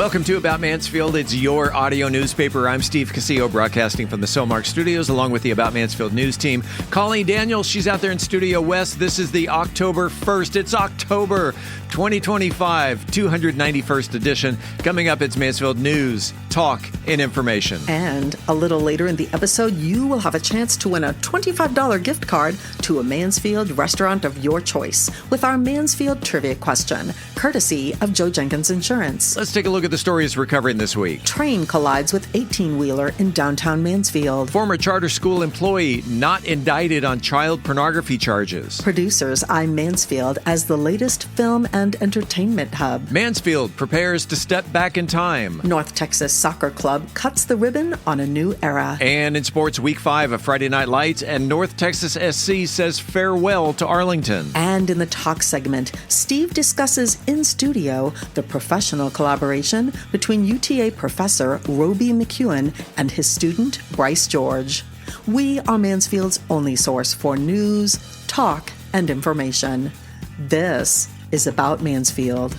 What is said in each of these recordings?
Welcome to About Mansfield. It's your audio newspaper. I'm Steve Casillo, broadcasting from the Cellmark Studios, along with the About Mansfield news team. Colleen Daniels, she's out there in Studio West. This is the October 1st. It's October 2025, 291st edition. Coming up, it's Mansfield news, talk, and information. And a little later in the episode, you will have a chance to win a $25 gift card to a Mansfield restaurant of your choice with our Mansfield trivia question, courtesy of Joe Jenkins Insurance. Let's take a look at the stories we're covering this week. Train collides with 18-wheeler in downtown Mansfield. Former charter school employee not indicted on child pornography charges. Producers eye Mansfield as the latest film and entertainment hub. Mansfield prepares to step back in time. North Texas Soccer Club cuts the ribbon on a new era. And in sports, Week 5 of Friday Night Lights, and North Texas SC says farewell to Arlington. And in the talk segment, Steve discusses in studio the professional collaboration between UTA professor Roby McEwen and his student Bryce George. We are Mansfield's only source for news, talk, and information. This is About Mansfield.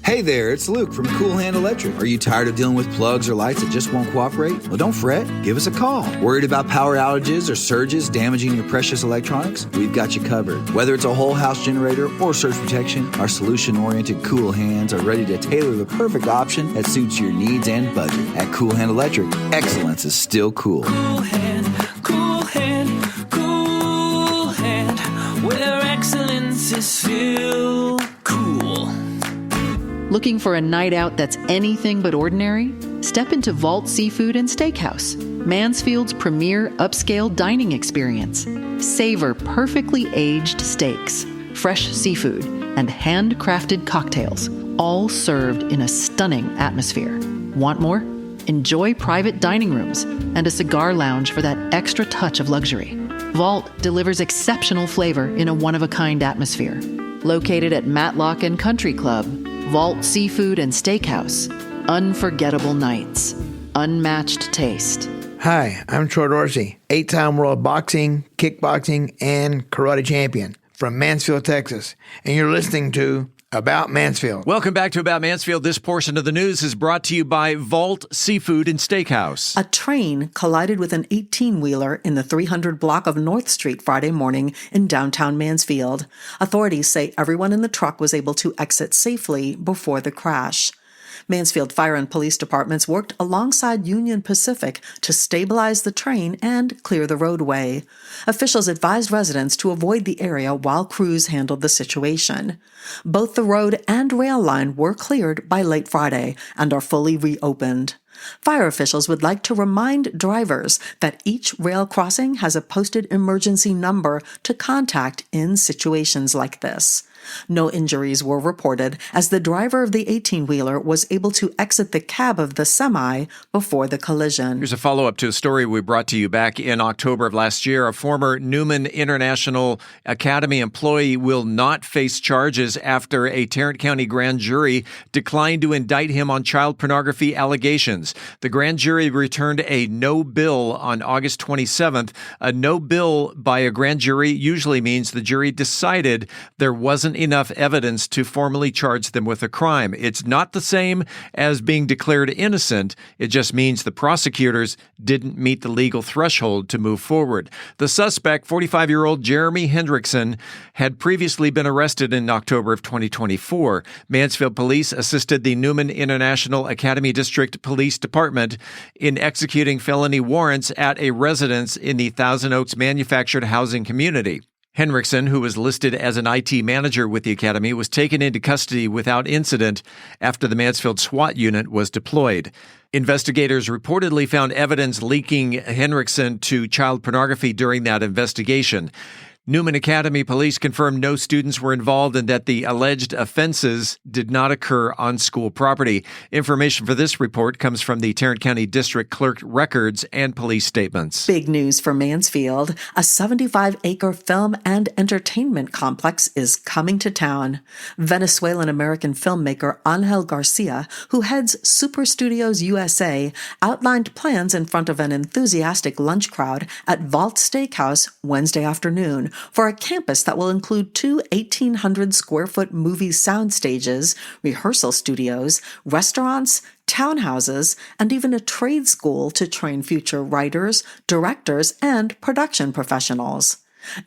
Hey there, it's Luke from Cool Hand Electric. Are you tired of dealing with plugs or lights that just won't cooperate? Well, don't fret. Give us a call. Worried about power outages or surges damaging your precious electronics? We've got you covered. Whether it's a whole house generator or surge protection, our solution-oriented Cool Hands are ready to tailor the perfect option that suits your needs and budget. At Cool Hand Electric, excellence is still cool. Cool Hand, Cool Hand, Cool Hand, where excellence is still cool. Looking for a night out that's anything but ordinary? Step into Vault Seafood and Steakhouse, Mansfield's premier upscale dining experience. Savor perfectly aged steaks, fresh seafood, and handcrafted cocktails, all served in a stunning atmosphere. Want more? Enjoy private dining rooms and a cigar lounge for that extra touch of luxury. Vault delivers exceptional flavor in a one-of-a-kind atmosphere. Located at Matlock and Country Club, Vault Seafood and Steakhouse. Unforgettable nights. Unmatched taste. Hi, I'm Troy Dorsey, 8-time world boxing, kickboxing, and karate champion from Mansfield, Texas. And you're listening to About Mansfield. Welcome back to About Mansfield. This portion of the news is brought to you by Vault Seafood and Steakhouse. A train collided with an 18-wheeler in the 300 block of North Street Friday morning in downtown Mansfield. Authorities say everyone in the truck was able to exit safely before the crash. Mansfield Fire and Police Departments worked alongside Union Pacific to stabilize the train and clear the roadway. Officials advised residents to avoid the area while crews handled the situation. Both the road and rail line were cleared by late Friday and are fully reopened. Fire officials would like to remind drivers that each rail crossing has a posted emergency number to contact in situations like this. No injuries were reported as the driver of the 18-wheeler was able to exit the cab of the semi before the collision. Here's a follow-up to a story we brought to you back in October of last year. A former Newman International Academy employee will not face charges after a Tarrant County grand jury declined to indict him on child pornography allegations. The grand jury returned a no bill on August 27th. A no bill by a grand jury usually means the jury decided there wasn't enough evidence to formally charge them with a crime. It's not the same as being declared innocent. It just means the prosecutors didn't meet the legal threshold to move forward. The suspect, 45-year-old Jeremy Hendrickson, had previously been arrested in October of 2024. Mansfield police assisted the Newman International Academy District Police Department in executing felony warrants at a residence in the Thousand Oaks manufactured housing community. Henriksen, who was listed as an IT manager with the academy, was taken into custody without incident after the Mansfield SWAT unit was deployed. Investigators reportedly found evidence linking Henriksen to child pornography during that investigation. Newman Academy police confirmed no students were involved and that the alleged offenses did not occur on school property. Information for this report comes from the Tarrant County District Clerk records and police statements. Big news for Mansfield. A 75-acre film and entertainment complex is coming to town. Venezuelan-American filmmaker Angel Garcia, who heads Super Studios USA, outlined plans in front of an enthusiastic lunch crowd at Vault Steakhouse Wednesday afternoon for a campus that will include 2 1,800-square-foot movie sound stages, rehearsal studios, restaurants, townhouses, and even a trade school to train future writers, directors, and production professionals.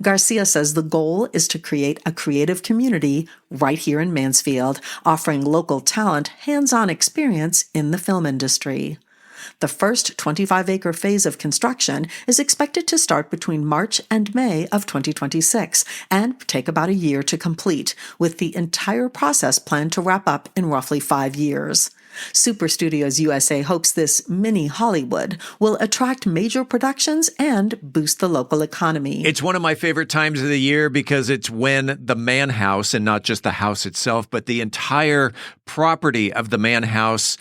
Garcia says the goal is to create a creative community right here in Mansfield, offering local talent hands-on experience in the film industry. The first 25-acre phase of construction is expected to start between March and May of 2026 and take about a year to complete, with the entire process planned to wrap up in roughly 5 years. Super Studios USA hopes this mini Hollywood will attract major productions and boost the local economy. It's one of my favorite times of the year because it's when the Mann House, and not just the house itself, but the entire property of the Mann House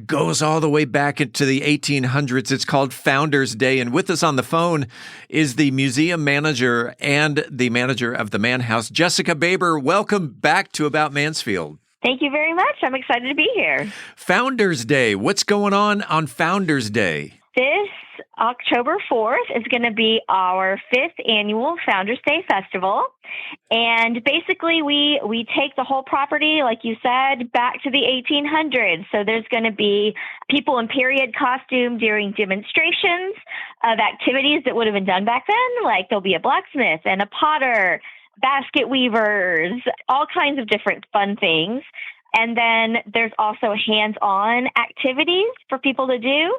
goes all the way back into the 1800s. It's called Founders Day. And with us on the phone is the museum manager and the manager of the Mann House, Jessica Baber. Welcome back to About Mansfield. Thank you very much. I'm excited to be here. Founders Day. What's going on Founders Day? This October 4th is going to be our 5th annual Founders Day Festival. And basically, we take the whole property, like you said, back to the 1800s. So there's going to be people in period costume during demonstrations of activities that would have been done back then. Like there'll be a blacksmith and a potter, basket weavers, all kinds of different fun things. And then there's also hands-on activities for people to do,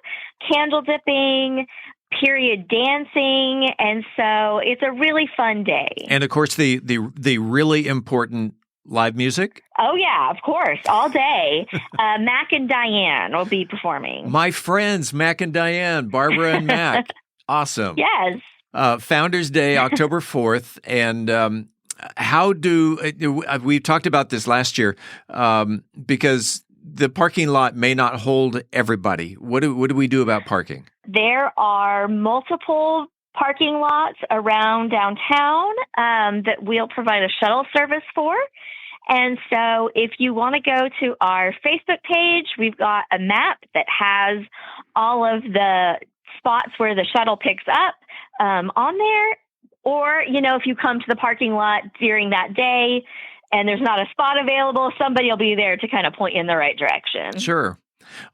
candle dipping, period dancing. And so it's a really fun day. And of course, the really important live music. Oh, yeah, of course, all day. Mac and Diane will be performing. My friends, Mac and Diane, Barbara and Mac. Awesome. Yes. Founders Day, October 4th. And how do we talked about this last year because the parking lot may not hold everybody. What do we do about parking? There are multiple parking lots around downtown that we'll provide a shuttle service for. And so if you want to go to our Facebook page, we've got a map that has all of the spots where the shuttle picks up on there. Or, if you come to the parking lot during that day and there's not a spot available, somebody will be there to kind of point you in the right direction. Sure.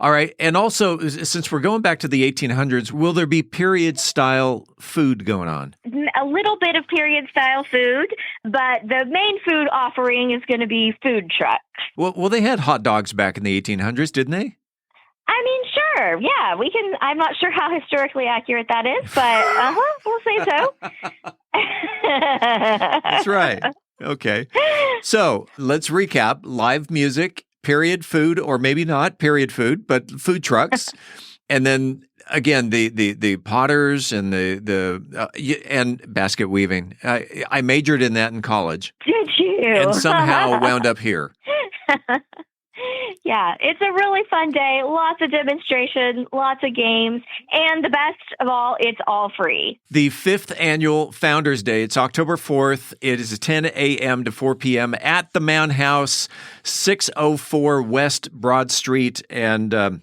All right. And also, since we're going back to the 1800s, will there be period-style food going on? A little bit of period-style food, but the main food offering is going to be food trucks. Well, they had hot dogs back in the 1800s, didn't they? I mean, sure. Yeah, we can. I'm not sure how historically accurate that is, but we'll say so. That's right. Okay. So let's recap. Live music, period food, or maybe not period food, but food trucks. And then again, the potters and and basket weaving. I majored in that in college. Did you? And somehow wound up here. Yeah, it's a really fun day. Lots of demonstration, lots of games, and the best of all, it's all free. The 5th annual Founders Day, it's October 4th. It is 10 a.m. to 4 p.m. at the Mann House, 604 West Broad Street, and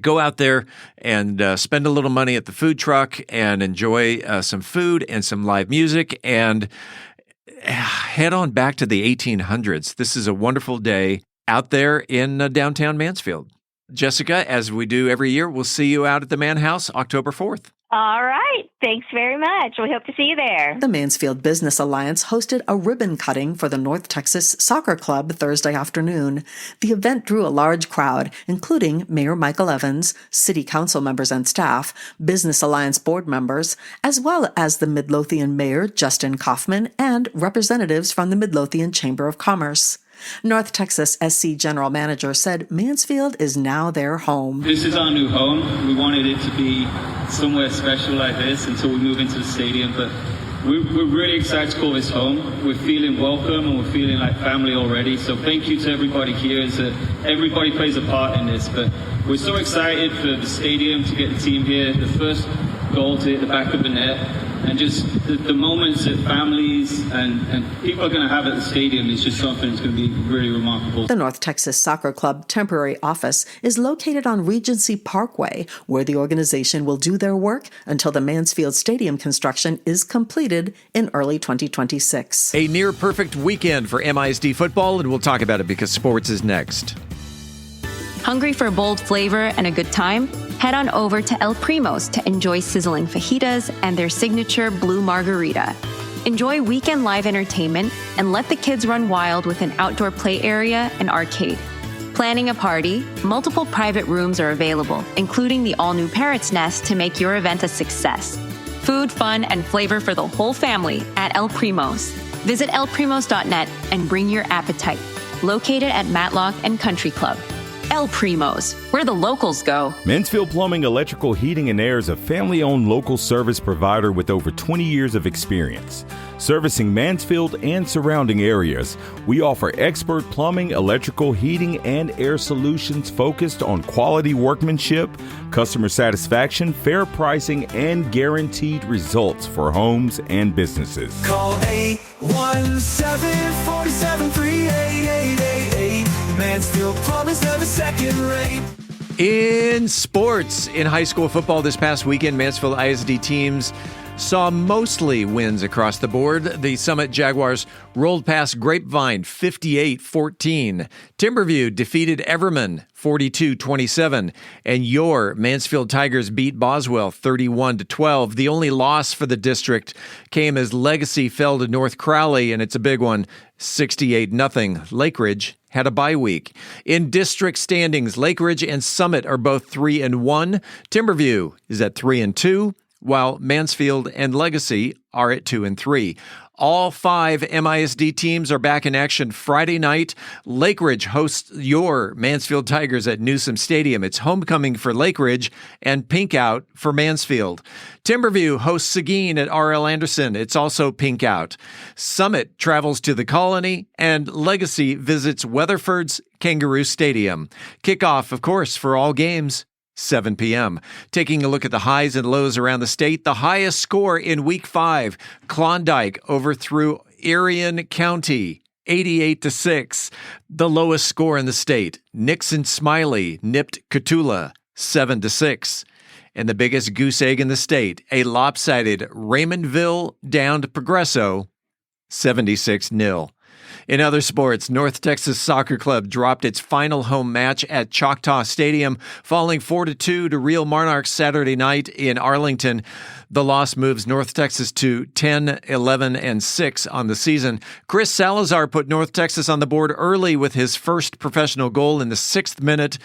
go out there and spend a little money at the food truck and enjoy some food and some live music and head on back to the 1800s. This is a wonderful day out there in downtown Mansfield. Jessica, as we do every year, we'll see you out at the Mann House October 4th. All right. Thanks very much. We hope to see you there. The Mansfield Business Alliance hosted a ribbon cutting for the North Texas Soccer Club Thursday afternoon. The event drew a large crowd, including Mayor Michael Evans, City Council members and staff, Business Alliance board members, as well as the Midlothian Mayor Justin Kaufman and representatives from the Midlothian Chamber of Commerce. North Texas SC General Manager said Mansfield is now their home. This is our new home. We wanted it to be somewhere special like this until we move into the stadium, but we're really excited to call this home. We're feeling welcome and we're feeling like family already, so thank you to everybody here. Everybody plays a part in this, but we're so excited for the stadium to get the team here. The first goal to hit the back of the net. And just the moments that families and people are going to have at the stadium is just something that's going to be really remarkable. The North Texas Soccer Club temporary office is located on Regency Parkway, where the organization will do their work until the Mansfield Stadium construction is completed in early 2026. A near-perfect weekend for MISD football, and we'll talk about it because sports is next. Hungry for bold flavor and a good time? Head on over to El Primo's to enjoy sizzling fajitas and their signature blue margarita. Enjoy weekend live entertainment and let the kids run wild with an outdoor play area and arcade. Planning a party? Multiple private rooms are available, including the all-new Parrot's Nest to make your event a success. Food, fun, and flavor for the whole family at El Primo's. Visit elprimos.net and bring your appetite. Located at Matlock and Country Club. El Primo's, where the locals go. Mansfield Plumbing, Electrical, Heating, and Air is a family-owned local service provider with over 20 years of experience. Servicing Mansfield and surrounding areas, we offer expert plumbing, electrical, heating, and air solutions focused on quality workmanship, customer satisfaction, fair pricing, and guaranteed results for homes and businesses. Call 817-473-8888. Mansfield Plumbing's never second rate. In sports, in high school football this past weekend, Mansfield ISD teams saw mostly wins across the board. The Summit Jaguars rolled past Grapevine 58-14. Timberview defeated Everman 42-27. And your Mansfield Tigers beat Boswell 31-12. The only loss for the district came as Legacy fell to North Crowley, and it's a big one, 68-0. Lake Ridge had a bye week. In district standings, Lake Ridge and Summit are both 3-1. Timberview is at 3-2. While Mansfield and Legacy are at 2-3. All 5 MISD teams are back in action Friday night. Lake Ridge hosts your Mansfield Tigers at Newsom Stadium. It's homecoming for Lake Ridge and pink out for Mansfield. Timberview hosts Seguin at R.L. Anderson. It's also pink out. Summit travels to the Colony, and Legacy visits Weatherford's Kangaroo Stadium. Kickoff, of course, for all games, 7 p.m. Taking a look at the highs and lows around the state, the highest score in Week 5, Klondike overthrew Arion County, 88-6. The lowest score in the state, Nixon Smiley nipped Cotulla, 7-6. And the biggest goose egg in the state, a lopsided Raymondville downed Progresso, 76-0. In other sports, North Texas Soccer Club dropped its final home match at Choctaw Stadium, falling 4-2 to Real Monarchs Saturday night in Arlington. The loss moves North Texas to 10-11-6 on the season. Chris Salazar put North Texas on the board early with his first professional goal in the 6th minute,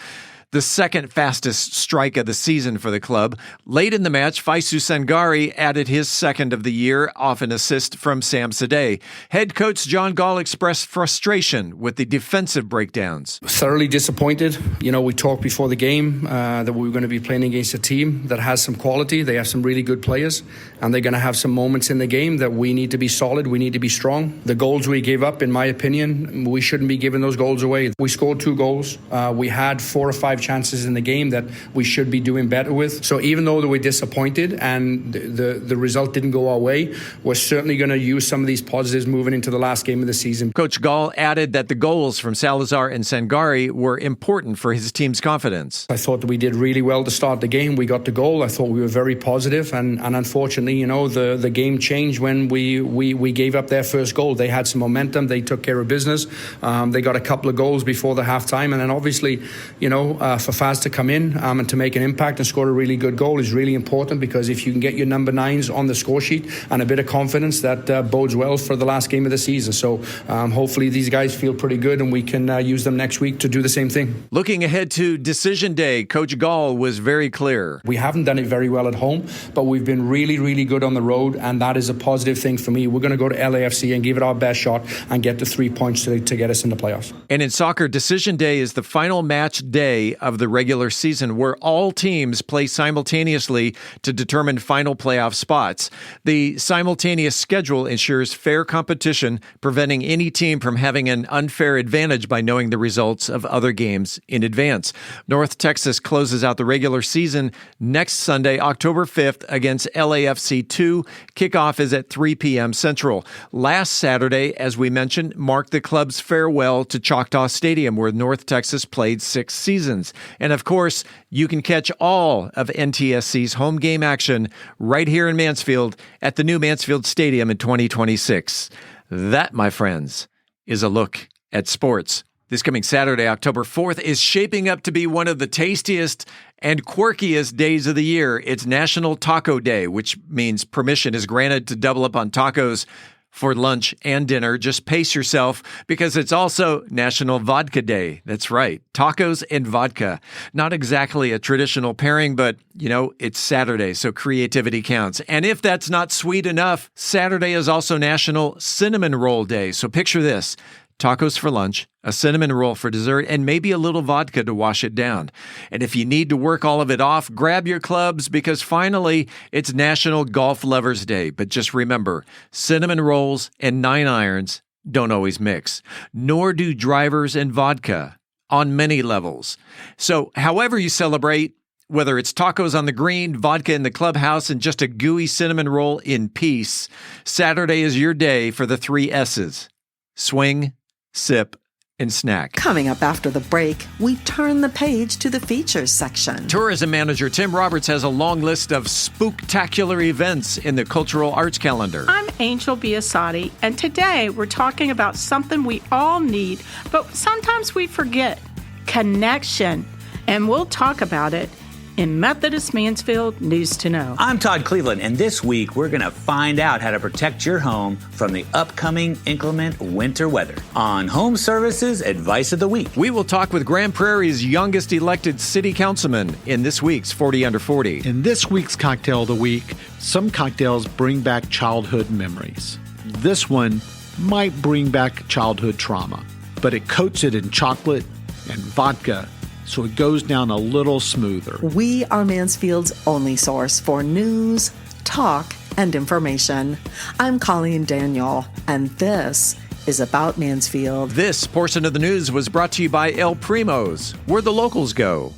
the second fastest strike of the season for the club. Late in the match, Faisu Sangari added his second of the year off an assist from Sam Sadeh. Head coach John Gall expressed frustration with the defensive breakdowns. Thoroughly disappointed. You know, we talked before the game that we were going to be playing against a team that has some quality. They have some really good players, and they're going to have some moments in the game that we need to be solid. We need to be strong. The goals we gave up, in my opinion, we shouldn't be giving those goals away. We scored 2 goals. We had 4 or 5 chances in the game that we should be doing better with. So even though we're disappointed and the result didn't go our way, we're certainly going to use some of these positives moving into the last game of the season. Coach Gall added that the goals from Salazar and Sangari were important for his team's confidence. I thought that we did really well to start the game. We got the goal. I thought we were very positive, and unfortunately, you know, the game changed when we gave up their first goal. They had some momentum. They took care of business. They got a couple of goals before the halftime, and then obviously, you know, for Faz to come in and to make an impact and score a really good goal is really important, because if you can get your number 9s on the score sheet and a bit of confidence, that bodes well for the last game of the season. So hopefully these guys feel pretty good, and we can use them next week to do the same thing. Looking ahead to Decision Day, Coach Gall was very clear. We haven't done it very well at home, but we've been really, really good on the road, and that is a positive thing for me. We're going to go to LAFC and give it our best shot and get the 3 points to get us in the playoffs. And in soccer, Decision Day is the final match day of the regular season, where all teams play simultaneously to determine final playoff spots. The simultaneous schedule ensures fair competition, preventing any team from having an unfair advantage by knowing the results of other games in advance. North Texas closes out the regular season next Sunday, October 5th, against LAFC 2. Kickoff is at 3 p.m. Central. Last Saturday, as we mentioned, marked the club's farewell to Choctaw Stadium, where North Texas played 6 seasons. And of course, you can catch all of NTSC's home game action right here in Mansfield at the new Mansfield Stadium in 2026. That, my friends, is a look at sports. This coming Saturday, October 4th, is shaping up to be one of the tastiest and quirkiest days of the year. It's National Taco Day, which means permission is granted to double up on tacos for lunch and dinner. Just pace yourself, because it's also National Vodka Day. That's right. Tacos and vodka. Not exactly a traditional pairing, but, it's Saturday, so creativity counts. And if that's not sweet enough, Saturday is also National Cinnamon Roll Day. So picture this. Tacos for lunch, a cinnamon roll for dessert, and maybe a little vodka to wash it down. And if you need to work all of it off, grab your clubs, because finally, it's National Golf Lovers Day. But just remember, cinnamon rolls and 9 irons don't always mix, nor do drivers and vodka on many levels. So however you celebrate, whether it's tacos on the green, vodka in the clubhouse, and just a gooey cinnamon roll in peace, Saturday is your day for the 3 S's. Swing, sip, and snack. Coming up after the break, we turn the page to the features section. Tourism manager Tim Roberts has a long list of spook-tacular events in the cultural arts calendar. I'm Angel Biasatti, and today we're talking about something we all need, but sometimes we forget: connection. And we'll talk about it in Methodist Mansfield News to Know. I'm Todd Cleveland, and this week we're going to find out how to protect your home from the upcoming inclement winter weather on Home Services Advice of the Week. We will talk with Grand Prairie's youngest elected city councilman in this week's 40 Under 40. In this week's Cocktail of the Week, some cocktails bring back childhood memories. This one might bring back childhood trauma, but it coats it in chocolate and vodka, so it goes down a little smoother. We are Mansfield's only source for news, talk, and information. I'm Colleen Daniel, and this is About Mansfield. This portion of the news was brought to you by El Primo's, where the locals go.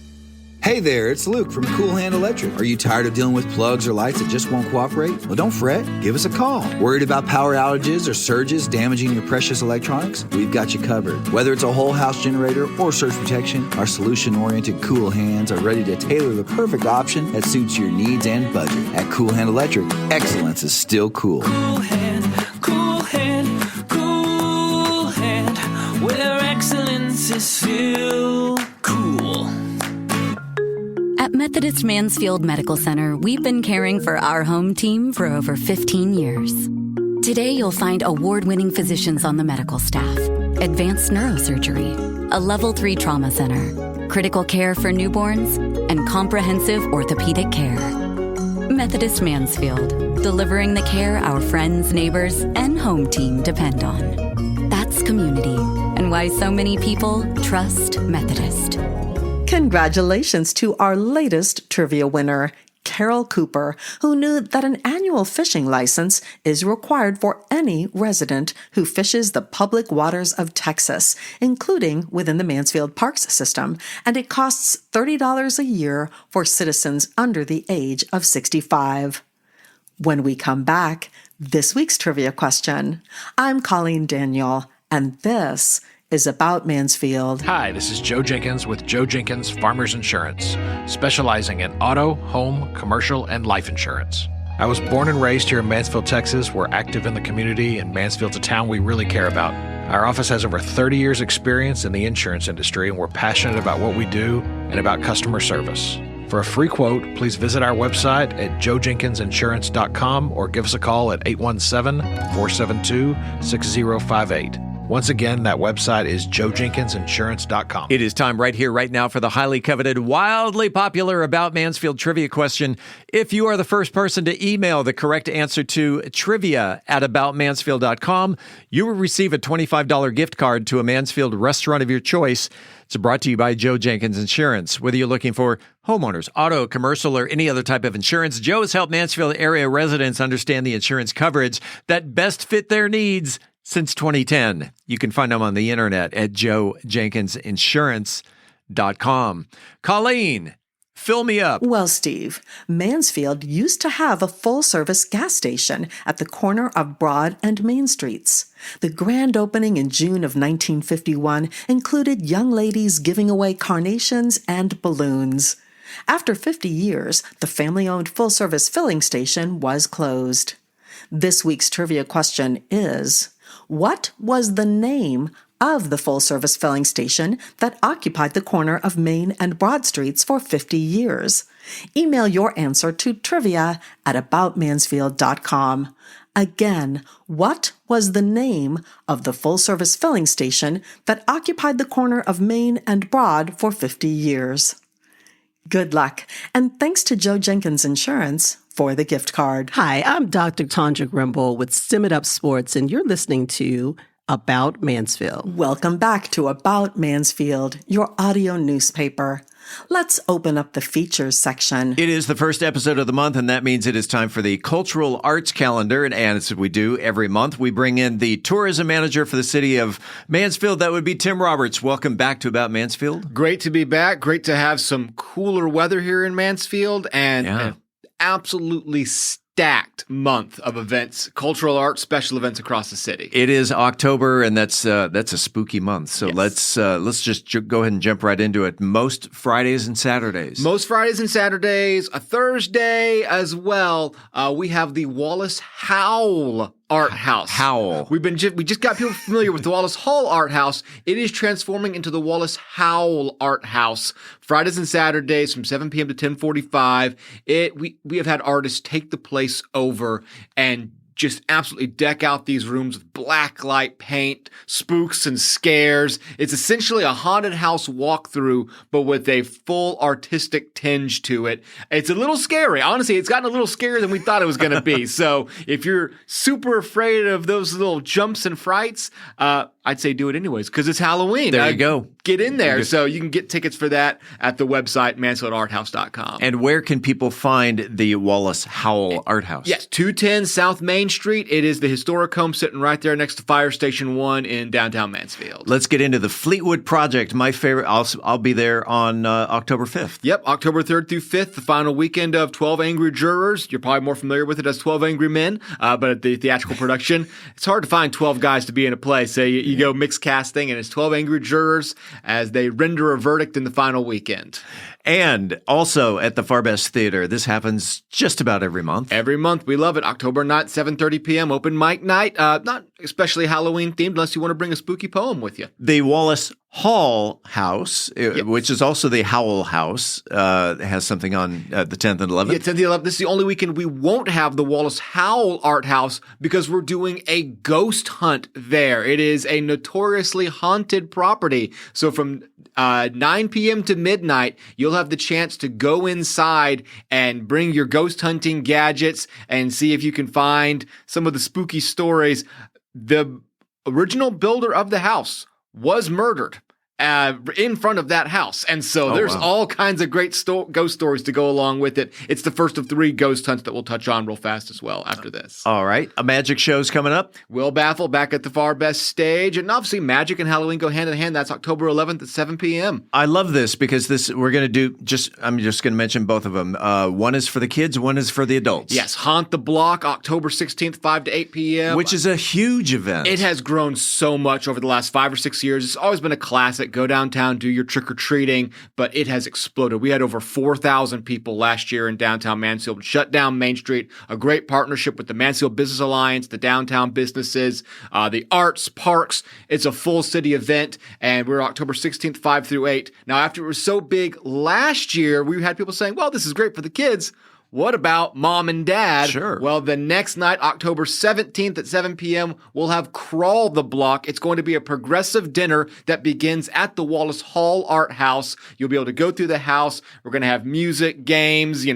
Hey there, it's Luke from Cool Hand Electric. Are you tired of dealing with plugs or lights that just won't cooperate? Well, don't fret. Give us a call. Worried about power outages or surges damaging your precious electronics? We've got you covered. Whether it's a whole house generator or surge protection, our solution-oriented Cool Hands are ready to tailor the perfect option that suits your needs and budget. At Cool Hand Electric, excellence is still cool. Cool hand, cool hand, cool hand, where excellence is still cool. At Methodist Mansfield Medical Center, we've been caring for our home team for over 15 years. Today, you'll find award-winning physicians on the medical staff, advanced neurosurgery, a Level 3 trauma center, critical care for newborns, and comprehensive orthopedic care. Methodist Mansfield, delivering the care our friends, neighbors, and home team depend on. That's community, and why so many people trust Methodist. Congratulations to our latest trivia winner, Carol Cooper, who knew that an annual fishing license is required for any resident who fishes the public waters of Texas, including within the Mansfield Parks system, and it costs $30 a year for citizens under the age of 65. When we come back, this week's trivia question. I'm Colleen Daniel, and this is About Mansfield. Hi, this is Joe Jenkins with Joe Jenkins Farmers Insurance, specializing in auto, home, commercial, and life insurance. I was born and raised here in Mansfield, Texas. We're active in the community, and Mansfield's a town we really care about. Our office has over 30 years' experience in the insurance industry, and we're passionate about what we do and about customer service. For a free quote, please visit our website at joejenkinsinsurance.com or give us a call at 817-472-6058. Once again, that website is joejenkinsinsurance.com. It is time right here, right now for the highly coveted, wildly popular About Mansfield trivia question. If you are the first person to email the correct answer to trivia@aboutmansfield.com, you will receive a $25 gift card to a Mansfield restaurant of your choice. It's brought to you by Joe Jenkins Insurance. Whether you're looking for homeowners, auto, commercial, or any other type of insurance, Joe has helped Mansfield area residents understand the insurance coverage that best fit their needs since 2010. You can find them on the internet at joejenkinsinsurance.com. Colleen, fill me up. Well, Steve, Mansfield used to have a full-service gas station at the corner of Broad and Main Streets. The grand opening in June of 1951 included young ladies giving away carnations and balloons. After 50 years, the family-owned full-service filling station was closed. This week's trivia question is, what was the name of the full-service filling station that occupied the corner of Main and Broad Streets for 50 years? Email your answer to trivia@aboutmansfield.com. Again, what was the name of the full-service filling station that occupied the corner of Main and Broad for 50 years? Good luck, and thanks to Joe Jenkins Insurance for the gift card. Hi, I'm Dr. Tondra Grimble with Stim It Up Sports, and you're listening to About Mansfield. Welcome back to About Mansfield, your audio newspaper. Let's open up the features section. It is the first episode of the month, and that means it is time for the Cultural Arts Calendar. And as we do every month, we bring in the tourism manager for the city of Mansfield. That would be Tim Roberts. Welcome back to About Mansfield. Great to be back. Great to have some cooler weather here in Mansfield, and an absolutely stacked month of events, cultural arts, special events across the city. It is October, and that's a spooky month. So let's just go ahead and jump right into it. Most Fridays and Saturdays. A Thursday as well. We have the Wallace Howell Art House. We just got people familiar with the Wallace Hall Art House. It is transforming into the Wallace Howell Art House. Fridays and Saturdays from 7 p.m. to 10:45. We have had artists take the place over and just absolutely deck out these rooms with black light paint, spooks and scares. It's essentially a haunted house walkthrough, but with a full artistic tinge to it. It's a little scary. Honestly, it's gotten a little scarier than we thought it was going to be. So if you're super afraid of those little jumps and frights, I'd say do it anyways, because it's Halloween. There you go. Get in there. So you can get tickets for that at the website, mansfieldarthouse.com. And where can people find the Wallace Howell Art House? Yes, 210 South Main Street. It is the historic home sitting right there next to Fire Station 1 in downtown Mansfield. Let's get into the Fleetwood Project. My favorite. I'll be there on October 5th. Yep, October 3rd through 5th, the final weekend of 12 Angry Jurors. You're probably more familiar with it as 12 Angry Men, but at the theatrical production, it's hard to find 12 guys to be in a play. So you go mixed casting, and it's 12 Angry Jurors as they render a verdict in the final weekend. And also at the Farbest Theater. This happens just about every month. Every month. We love it. October 9th, 7:30 p.m. Open mic night. Not especially Halloween themed unless you want to bring a spooky poem with you. The Wallace Hall House, which is also the Howell House, has something on the 10th and 11th. Yeah, 10th and 11th. This is the only weekend we won't have the Wallace Howell Art House because we're doing a ghost hunt there. It is a notoriously haunted property. So from 9 p.m. to midnight, you'll have the chance to go inside and bring your ghost hunting gadgets and see if you can find some of the spooky stories. The original builder of the house was murdered in front of that house. And so there's all kinds of great ghost stories to go along with it. It's the first of 3 ghost hunts that we'll touch on real fast as well after this. All right. A magic show's coming up. Will Baffle back at the Farbest stage. And obviously magic and Halloween go hand in hand. That's October 11th at 7 p.m. I love this because we're going to do I'm just going to mention both of them. One is for the kids. One is for the adults. Yes. Haunt the Block, October 16th, 5 to 8 p.m. Which is a huge event. It has grown so much over the last 5 or 6 years. It's always been a classic. Go downtown, do your trick-or-treating, but it has exploded. We had over 4,000 people last year in downtown Mansfield. Shut down Main Street, a great partnership with the Mansfield Business Alliance, the downtown businesses, the arts, parks. It's a full city event, and we're October 16th, 5 through 8. Now, after it was so big last year, we had people saying, well, this is great for the kids. what about mom and dad? Sure. Well, the next night, October 17th at 7 p.m., we'll have Crawl the Block. It's going to be a progressive dinner that begins at the Wallace Hall Art House. You'll be able to go through the house. We're going to have music, games,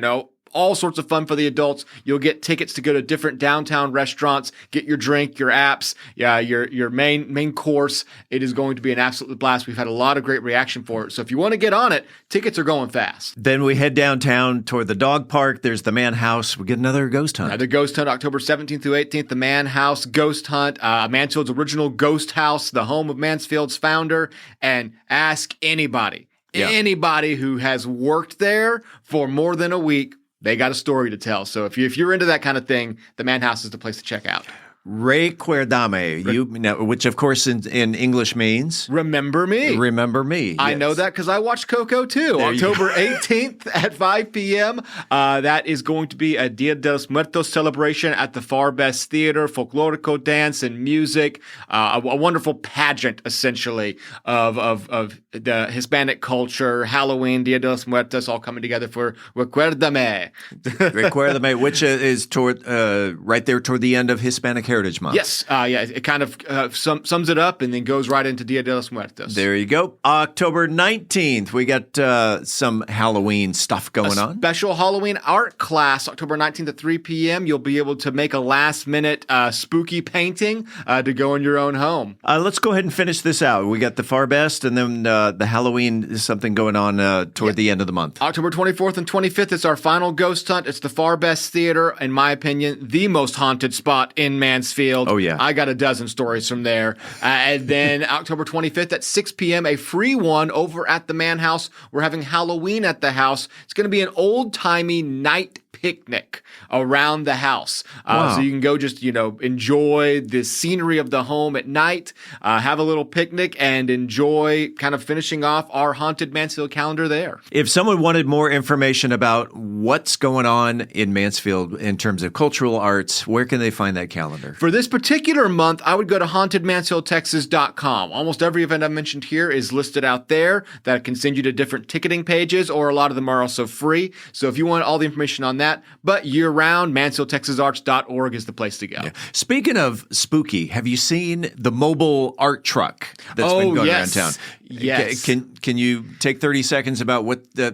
all sorts of fun for the adults. You'll get tickets to go to different downtown restaurants, get your drink, your apps, your main course. It is going to be an absolute blast. We've had a lot of great reaction for it. So if you want to get on it, tickets are going fast. Then we head downtown toward the dog park. There's the Man House. We get another ghost hunt. Another ghost hunt, October 17th through 18th, the Man House Ghost Hunt, Mansfield's original ghost house, the home of Mansfield's founder. And ask anybody who has worked there for more than a week, they got a story to tell. So if you're into that kind of thing, the Man House is the place to check out. Recuérdame, which of course in English means remember me. Remember me. I yes. know that because I watched Coco too. October 18th at 5 p.m. That is going to be a Dia de los Muertos celebration at the Far Best Theater, folklorico dance and music, a wonderful pageant essentially of the Hispanic culture, Halloween, Dia de los Muertos, all coming together for Recuérdame. Recuérdame, which is toward right there toward the end of Hispanic Heritage Month. Yes, it kind of sums it up and then goes right into Dia de los Muertos. There you go. October 19th, we got some Halloween stuff going on. Special Halloween art class, October 19th at 3 p.m. You'll be able to make a last-minute spooky painting to go in your own home. Let's go ahead and finish this out. We got the Far Best, and then the Halloween is something going on toward the end of the month. October 24th and 25th, it's our final ghost hunt. It's the Far Best Theater, in my opinion, the most haunted spot in Mansfield. Oh, yeah. I got a dozen stories from there. And then October 25th at 6 p.m., a free one over at the Man House. We're having Halloween at the house. It's going to be an old-timey night picnic around the house. Wow. So you can go just, enjoy the scenery of the home at night, have a little picnic, and enjoy kind of finishing off our Haunted Mansfield calendar there. If someone wanted more information about what's going on in Mansfield in terms of cultural arts, where can they find that calendar? For this particular month, I would go to hauntedmansfieldtexas.com. Almost every event I mentioned here is listed out there. That can send you to different ticketing pages, or a lot of them are also free. So if you want all the information on that, but year-round, MansfieldTexasArts.org is the place to go. Yeah. Speaking of spooky, have you seen the mobile art truck that's been going around town? Yes. Can you take 30 seconds about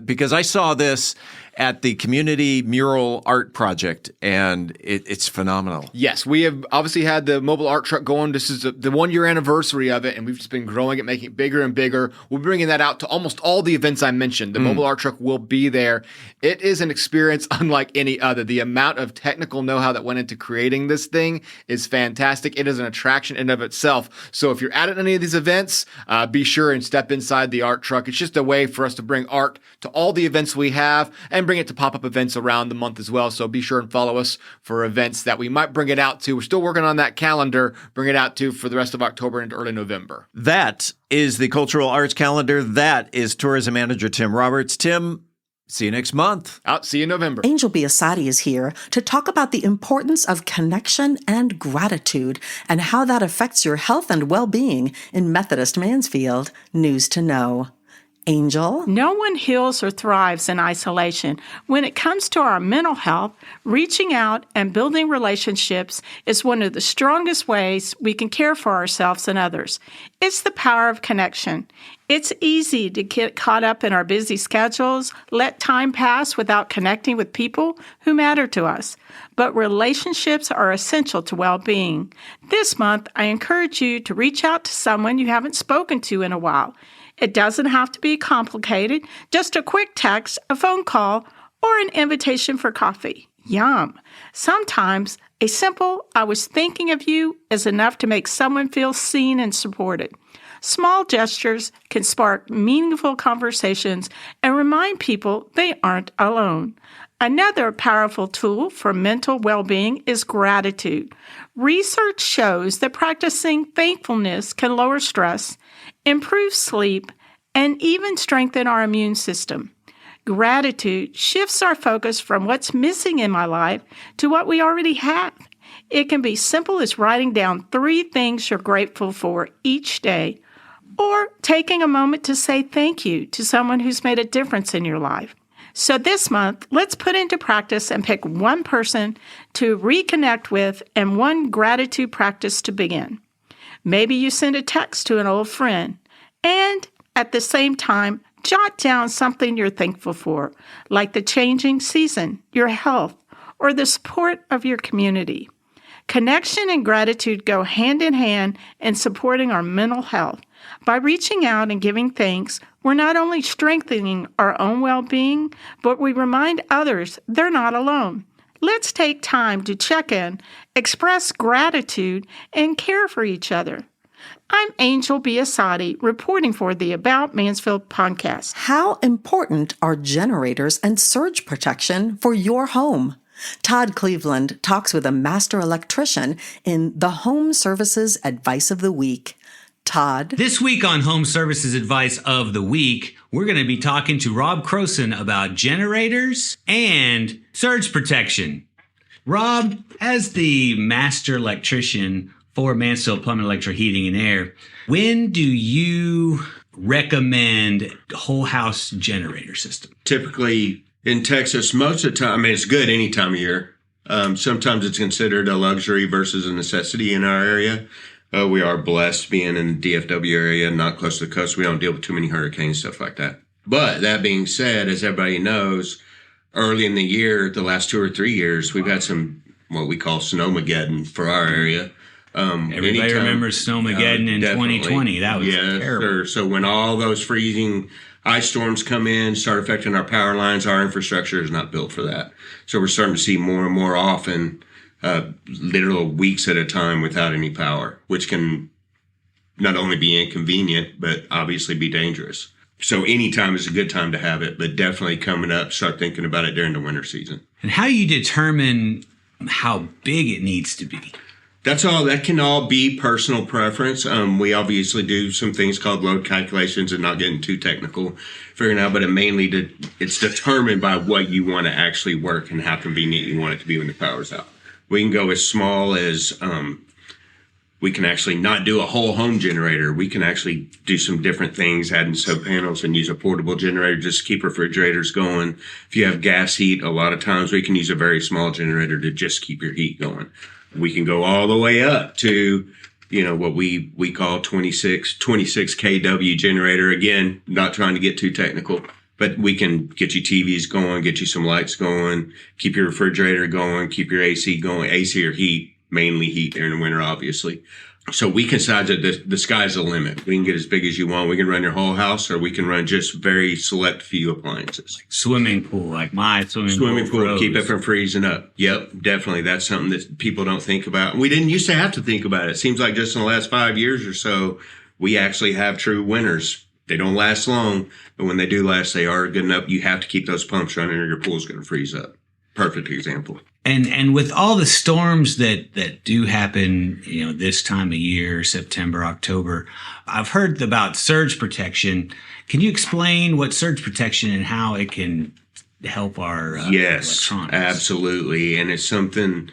because I saw this at the Community Mural Art Project, and it's phenomenal. Yes, we have obviously had the mobile art truck going. This is the 1-year anniversary of it, and we've just been growing it, making it bigger and bigger. We're bringing that out to almost all the events I mentioned. The mobile art truck will be there. It is an experience unlike any other. The amount of technical know-how that went into creating this thing is fantastic. It is an attraction in and of itself. So if you're at any of these events, be sure and step inside the art truck. It's just a way for us to bring art to all the events we have and bring it to pop-up events around the month as well. So be sure and follow us for events that we might bring it out to. We're still working on that calendar, bring it out to for the rest of October and early November. That is the Cultural Arts Calendar. That is Tourism Manager Tim Roberts. Tim, see you next month. See you in November. Angel Biasatti is here to talk about the importance of connection and gratitude and how that affects your health and well-being in Methodist Mansfield. News to know. Angel? No one heals or thrives in isolation. When it comes to our mental health, reaching out and building relationships is one of the strongest ways we can care for ourselves and others. It's the power of connection. It's easy to get caught up in our busy schedules, let time pass without connecting with people who matter to us. But relationships are essential to well-being. This month, I encourage you to reach out to someone you haven't spoken to in a while. It doesn't have to be complicated, just a quick text, a phone call, or an invitation for coffee. Yum. Sometimes a simple, "I was thinking of you," is enough to make someone feel seen and supported. Small gestures can spark meaningful conversations and remind people they aren't alone. Another powerful tool for mental well-being is gratitude. Research shows that practicing thankfulness can lower stress, improve sleep, and even strengthen our immune system. Gratitude shifts our focus from what's missing in my life to what we already have. It can be simple as writing down 3 things you're grateful for each day, or taking a moment to say thank you to someone who's made a difference in your life. So this month, let's put into practice and pick one person to reconnect with and one gratitude practice to begin. Maybe you send a text to an old friend and at the same time, jot down something you're thankful for, like the changing season, your health, or the support of your community. Connection and gratitude go hand in hand in supporting our mental health. By reaching out and giving thanks, we're not only strengthening our own well-being, but we remind others they're not alone. Let's take time to check in, express gratitude, and care for each other. I'm Angel Biasatti, reporting for the About Mansfield podcast. How important are generators and surge protection for your home? Todd Cleveland talks with a master electrician in the Home Services Advice of the Week. Todd. This week on Home Services Advice of the Week, we're going to be talking to Rob Croson about generators and surge protection. Rob, as the master electrician for Mansfield Plumbing, Electric, Heating, and Air, when do you recommend whole house generator system? Typically in Texas, most of the time, I mean, it's good any time of year. Sometimes it's considered a luxury versus a necessity in our area. We are blessed being in the DFW area, not close to the coast. We don't deal with too many hurricanes, stuff like that. But that being said, as everybody knows, early in the year, the last 2 or 3 years, we've had some what we call snowmageddon for our area. Everybody remembers Snowmageddon in 2020. That was terrible. Sure. So when all those freezing ice storms come in, start affecting our power lines, our infrastructure is not built for that. So we're starting to see more and more often, literal weeks at a time without any power, which can not only be inconvenient, but obviously be dangerous. So any time is a good time to have it, but definitely coming up, start thinking about it during the winter season. And how do you determine how big it needs to be? That can all be personal preference. We obviously do some things called load calculations and not getting too technical figuring out, but it's determined by what you want to actually work and how convenient you want it to be when the power's out. We can go as small as we can actually not do a whole home generator. We can actually do some different things, adding solar panels and use a portable generator just to keep refrigerators going. If you have gas heat, a lot of times we can use a very small generator to just keep your heat going. We can go all the way up to, what we call 26 kW generator. Again, not trying to get too technical, but we can get you TVs going, get you some lights going, keep your refrigerator going, keep your AC going, AC or heat, mainly heat during the winter, obviously. So we can decide that the sky's the limit. We can get as big as you want. We can run your whole house, or we can run just very select few appliances. Like swimming pool, like my swimming pool to keep it from freezing up. Yep, definitely. That's something that people don't think about. We didn't used to have to think about it. It seems like just in the last 5 years or so, we actually have true winters. They don't last long, but when they do last, they are good enough. You have to keep those pumps running or your pool's going to freeze up. Perfect example. And with all the storms that do happen, this time of year, September, October, I've heard about surge protection. Can you explain what surge protection and how it can help our Yes, electronics? Absolutely. And it's something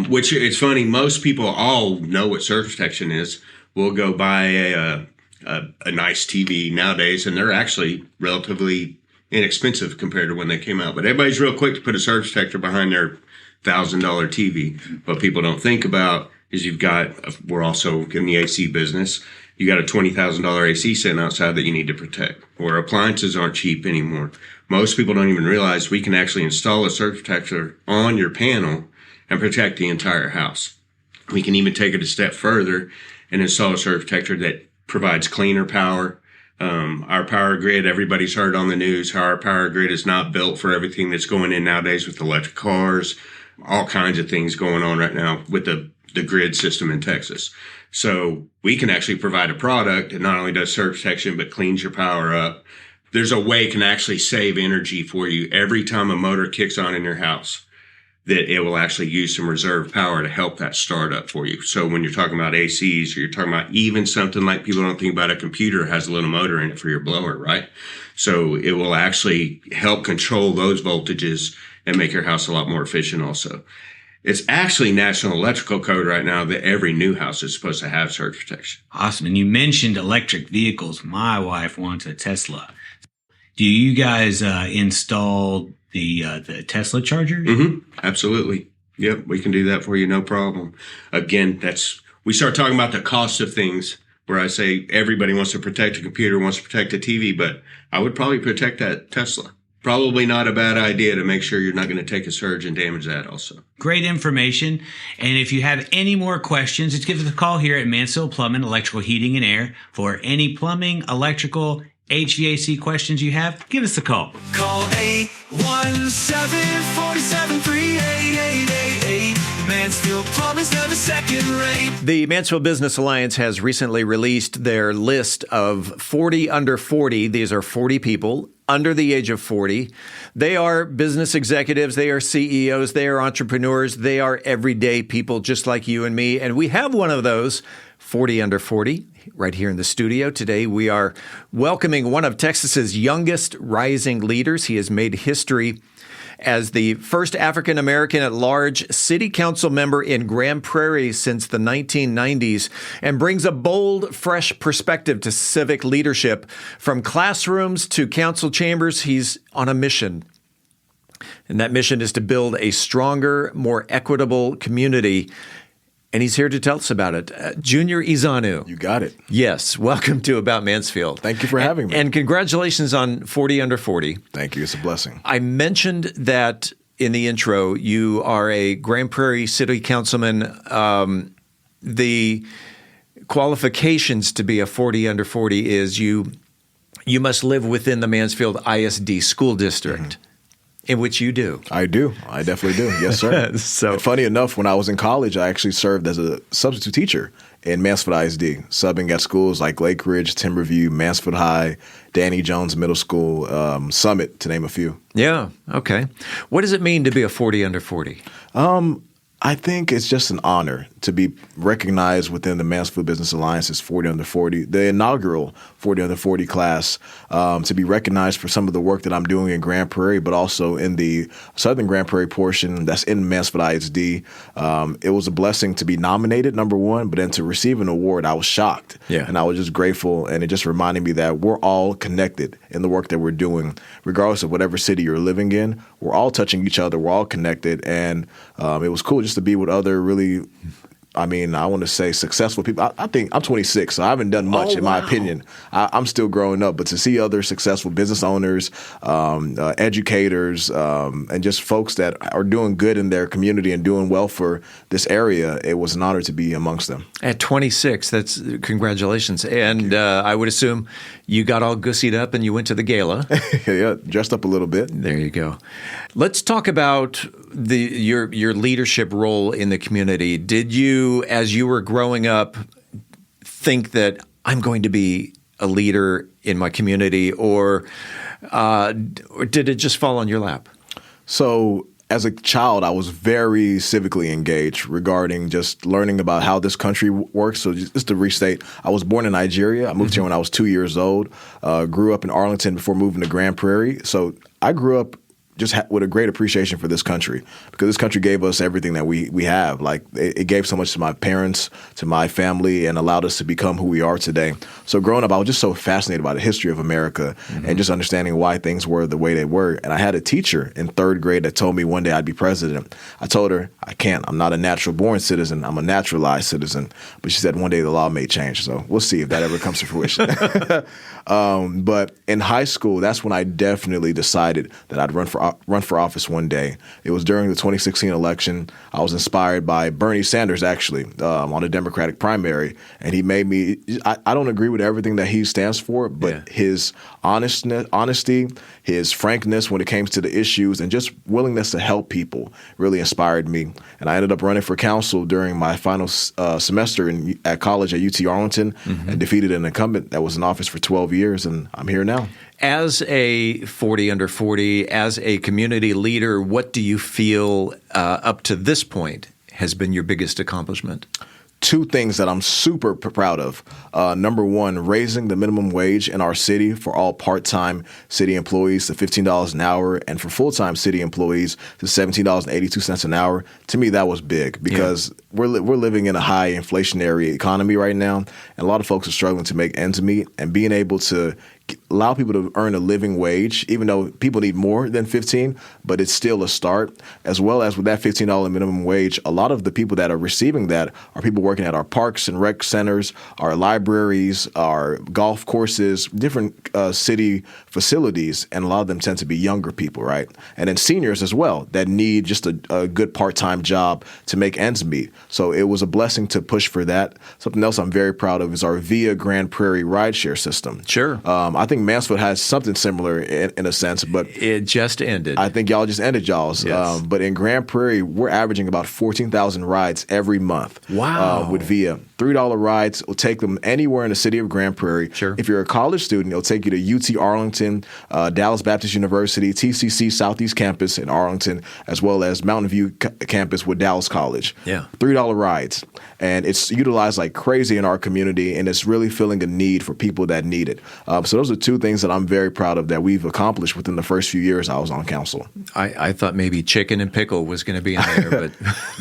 which it's funny. Most people all know what surge protection is. We'll go buy a nice TV nowadays, and they're actually relatively inexpensive compared to when they came out. But everybody's real quick to put a surge protector behind their $1,000 TV. What people don't think about is we're also in the AC business. You got a $20,000 AC sitting outside that you need to protect. Or appliances aren't cheap anymore. Most people don't even realize we can actually install a surge protector on your panel and protect the entire house. We can even take it a step further and install a surge protector that provides cleaner power. Our power grid, everybody's heard on the news how our power grid is not built for everything that's going in nowadays with electric cars, all kinds of things going on right now with the grid system in Texas. So we can actually provide a product that not only does surge protection, but cleans your power up. There's a way it can actually save energy for you every time a motor kicks on in your house, that it will actually use some reserve power to help that start up for you. So when you're talking about ACs, or you're talking about even something like people don't think about, a computer has a little motor in it for your blower, right? So it will actually help control those voltages and make your house a lot more efficient also. It's actually National Electrical Code right now that every new house is supposed to have surge protection. Awesome. And you mentioned electric vehicles. My wife wants a Tesla. Do you guys install the Tesla chargers? Mm-hmm. Absolutely. Yep, we can do that for you, no problem. Again, we start talking about the cost of things, where I say everybody wants to protect a computer, wants to protect a TV, but I would probably protect that Tesla. Probably not a bad idea to make sure you're not going to take a surge and damage that also. Great information. And if you have any more questions, just give us a call here at Mansfield Plumbing, Electrical Heating and Air. For any plumbing, electrical, HVAC questions you have, give us a call. Call 817-473-8888. Mansfield Plumbing's never second rate. The Mansfield Business Alliance has recently released their list of 40 under 40. These are 40 people under the age of 40. They are business executives. They are CEOs. They are entrepreneurs. They are everyday people just like you and me. And we have one of those 40 under 40 right here in the studio. Today, we are welcoming one of Texas's youngest rising leaders. He has made history as the first African-American at-large city council member in Grand Prairie since the 1990s, and brings a bold, fresh perspective to civic leadership. From classrooms to council chambers, he's on a mission. And that mission is to build a stronger, more equitable community. And he's here to tell us about it. Junior Izanu. You got it. Yes. Welcome to About Mansfield. Thank you for having me. And congratulations on 40 under 40. Thank you. It's a blessing. I mentioned that in the intro, you are a Grand Prairie City Councilman. The qualifications to be a 40 under 40 is you must live within the Mansfield ISD school district. Mm-hmm. In which you do. I do. I definitely do. Yes, sir. And funny enough, when I was in college, I actually served as a substitute teacher in Mansfield ISD, subbing at schools like Lake Ridge, Timberview, Mansfield High, Danny Jones Middle School, Summit, to name a few. Yeah. Okay. What does it mean to be a 40 under 40? I think it's just an honor to be recognized within the Mansfield Business Alliance as 40 under 40, the inaugural 40 under 40 class, to be recognized for some of the work that I'm doing in Grand Prairie, but also in the Southern Grand Prairie portion that's in Mansfield ISD. It was a blessing to be nominated, number one, but then to receive an award, I was shocked. Yeah. And I was just grateful, and it just reminded me that we're all connected in the work that we're doing, regardless of whatever city you're living in. We're all touching each other. We're all connected, and it was cool just to be with other really, I want to say successful people. I think I'm 26, so I haven't done much in my opinion. I'm still growing up, but to see other successful business owners, educators, and just folks that are doing good in their community and doing well for this area, it was an honor to be amongst them. At 26, that's congratulations. And I would assume you got all gussied up and you went to the gala. Yeah, dressed up a little bit. There you go. Let's talk about your leadership role in the community. Did you, as you were growing up, think that I'm going to be a leader in my community, or did it just fall on your lap? So as a child, I was very civically engaged regarding just learning about how this country works. So just to restate, I was born in Nigeria. I moved here when I was 2 years old, grew up in Arlington before moving to Grand Prairie. So I grew up just with a great appreciation for this country, because this country gave us everything that we have. Like it gave so much to my parents, to my family, and allowed us to become who we are today. So growing up, I was just so fascinated by the history of America and just understanding why things were the way they were. And I had a teacher in third grade that told me one day I'd be president. I told her, I can't. I'm not a natural born citizen. I'm a naturalized citizen. But she said one day the law may change. So we'll see if that ever comes to fruition. But in high school, that's when I definitely decided that I'd run for office one day. It was during the 2016 election. I was inspired by Bernie Sanders, actually, on a Democratic primary. And he made me, I don't agree with everything that he stands for, but his honesty, his frankness when it came to the issues, and just willingness to help people really inspired me. And I ended up running for council during my final semester at college at UT Arlington and defeated an incumbent that was in office for 12 years, and I'm here now. As a 40 under 40, as a community leader, what do you feel up to this point has been your biggest accomplishment? Two things that I'm super proud of. Number one, raising the minimum wage in our city for all part-time city employees to $15 an hour, and for full-time city employees to $17.82 an hour. To me, that was big, because we're living in a high inflationary economy right now, and a lot of folks are struggling to make ends meet, and being able to allow people to earn a living wage, even though people need more than 15, but it's still a start. As well as with that $15 minimum wage, a lot of the people that are receiving that are people working at our parks and rec centers, our libraries, our golf courses, different city facilities, and a lot of them tend to be younger people, right? And then seniors as well that need just a good part-time job to make ends meet. So it was a blessing to push for that. Something else I'm very proud of is our Via Grand Prairie rideshare system. Sure. I think Mansfield has something similar in a sense, but it just ended. I think y'all just ended y'all's. Yes. But in Grand Prairie, we're averaging about 14,000 rides every month. Wow. With Via. $3 rides will take them anywhere in the city of Grand Prairie. Sure. If you're a college student, it'll take you to UT Arlington, Dallas Baptist University, TCC Southeast Campus in Arlington, as well as Mountain View campus with Dallas College. Yeah. $3 rides. And it's utilized like crazy in our community, and it's really filling a need for people that need it. So those are two things that I'm very proud of that we've accomplished within the first few years I was on council. I thought maybe chicken and pickle was going to be in there, but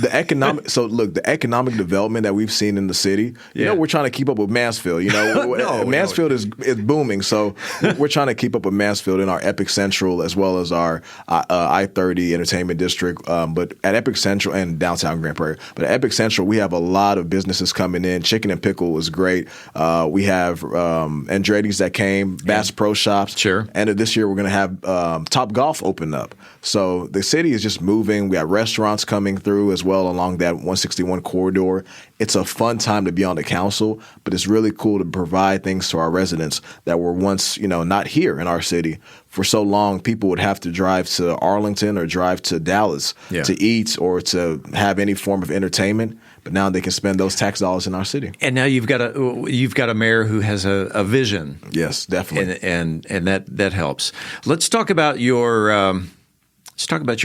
the economic development that we've seen in the city, you know, we're trying to keep up with Mansfield. You know, Mansfield is booming, so we're trying to keep up with Mansfield in our Epic Central as well as our I-30 Entertainment District. But at Epic Central and downtown Grand Prairie, but at Epic Central, we have a lot of businesses coming in. Chicken and Pickle was great. We have Andretti's that came, Bass Pro Shops. Sure. And this year we're going to have Top Golf open up. So the city is just moving. We have restaurants coming through as well along that 161 corridor. It's a fun time to be on the council, but it's really cool to provide things to our residents that were once, not here in our city. For so long, people would have to drive to Arlington or drive to Dallas to eat or to have any form of entertainment. But now they can spend those tax dollars in our city. And now you've got a mayor who has a vision. Yes, definitely, and that helps. Let's talk about your